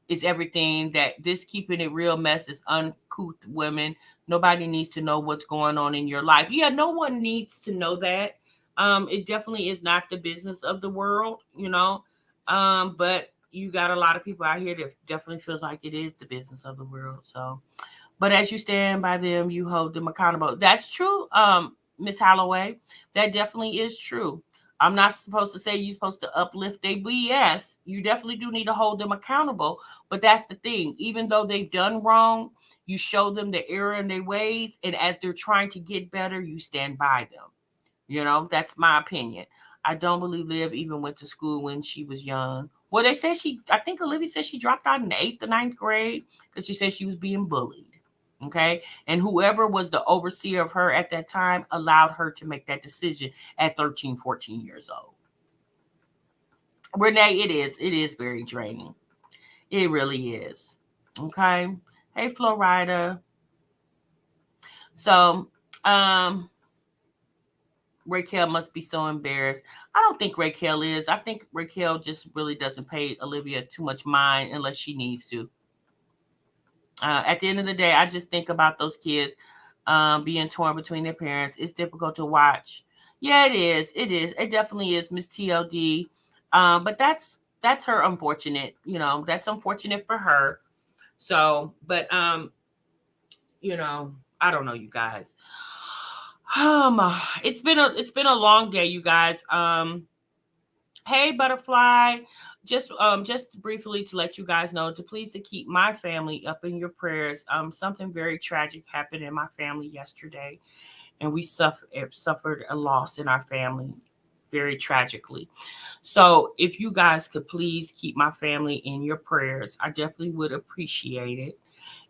is everything, that this keeping it real mess is uncouth women. Nobody needs to know what's going on in your life. Yeah, no one needs to know that. It definitely is not the business of the world, you know. But you got a lot of people out here that definitely feels like it is the business of the world. So, but as you stand by them, you hold them accountable. That's true, Miss Holloway. That definitely is true. I'm not supposed to say you're supposed to uplift their BS. You definitely do need to hold them accountable. But that's the thing. Even though they've done wrong, you show them the error in their ways. And as they're trying to get better, you stand by them. You know, that's my opinion. I don't believe Liv even went to school when she was young. Well, they said I think Olivia said she dropped out in the 8th or ninth grade because she said she was being bullied. Okay. And whoever was the overseer of her at that time allowed her to make that decision at 13, 14 years old. Renee, it is very draining. It really is. Okay. Hey, Florida. So, Raquel must be so embarrassed. I don't think Raquel is. I think Raquel just really doesn't pay Olivia too much mind unless she needs to. At the end of the day, I just think about those kids being torn between their parents. It's difficult to watch. Yeah, it is. It is. It definitely is, Miss TLD. But that's her unfortunate. You know, that's unfortunate for her. So, but you know, I don't know, you guys. It's been a long day, you guys. Hey, Butterfly. Just briefly to let you guys know to please to keep my family up in your prayers. Something very tragic happened in my family yesterday, and we suffered a loss in our family very tragically. So if you guys could please keep my family in your prayers, I definitely would appreciate it.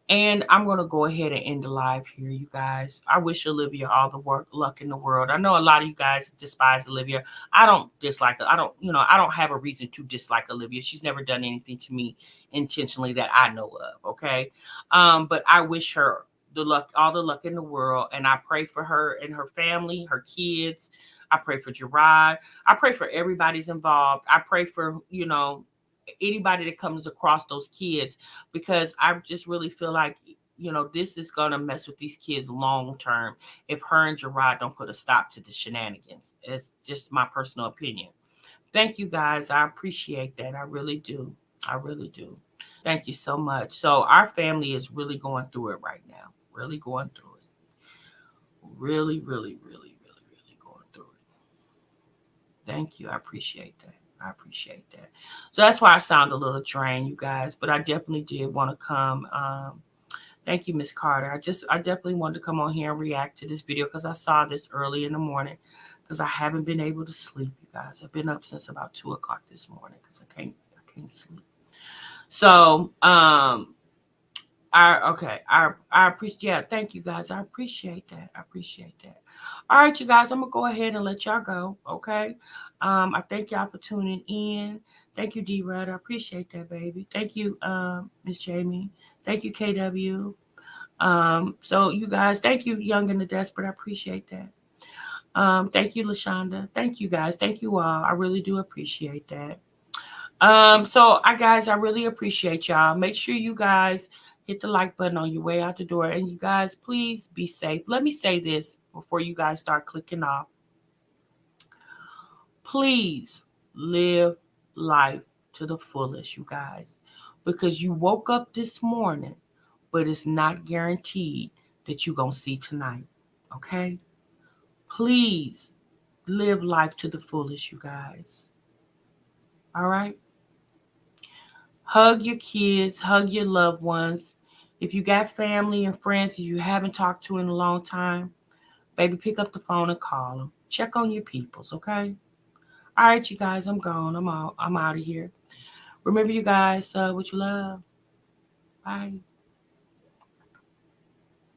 And I'm going to go ahead and end the live here, you guys. I wish Olivia all the luck in the world. I know a lot of you guys despise Olivia. I don't dislike her. I don't have a reason to dislike Olivia. She's never done anything to me intentionally that I know of, okay? But I wish her all the luck in the world. And I pray for her and her family, her kids. I pray for Gerard. I pray for everybody's involved. I pray for, anybody that comes across those kids, because I just really feel like this is gonna mess with these kids long term if her and Gerard don't put a stop to the shenanigans. It's just my personal opinion. Thank you guys. I appreciate that. I really do. I really do. Thank you so much. So our family is really going through it right now. Really going through it. Really, really, really, really, really going through it. Thank you. I appreciate that. I appreciate that. So that's why I sound a little drained, you guys. But I definitely did want to come. Thank you, Miss Carter. I definitely wanted to come on here and react to this video because I saw this early in the morning because I haven't been able to sleep, you guys. I've been up since about 2 o'clock this morning because I can't sleep. So I appreciate. Yeah, thank you guys. I appreciate that. I appreciate that. All right, you guys. I'm gonna go ahead and let y'all go. Okay. I thank y'all for tuning in. Thank you, D Rud. I appreciate that, baby. Thank you, Miss Jamie. Thank you, KW. So you guys, thank you, Young and the Desperate. I appreciate that. Thank you, Lashonda. Thank you guys. Thank you all. I really do appreciate that. So I really appreciate y'all. Make sure you guys hit the like button on your way out the door. And you guys, please be safe. Let me say this before you guys start clicking off. Please live life to the fullest, you guys, because you woke up this morning, but it's not guaranteed that you're going to see tonight. Okay? Please live life to the fullest, you guys. All right? Hug your kids, hug your loved ones. If you got family and friends that you haven't talked to in a long time, baby, pick up the phone and call them. Check on your peoples, okay? All right, you guys, I'm gone. I'm out of here. Remember, you guys, what you love. Bye.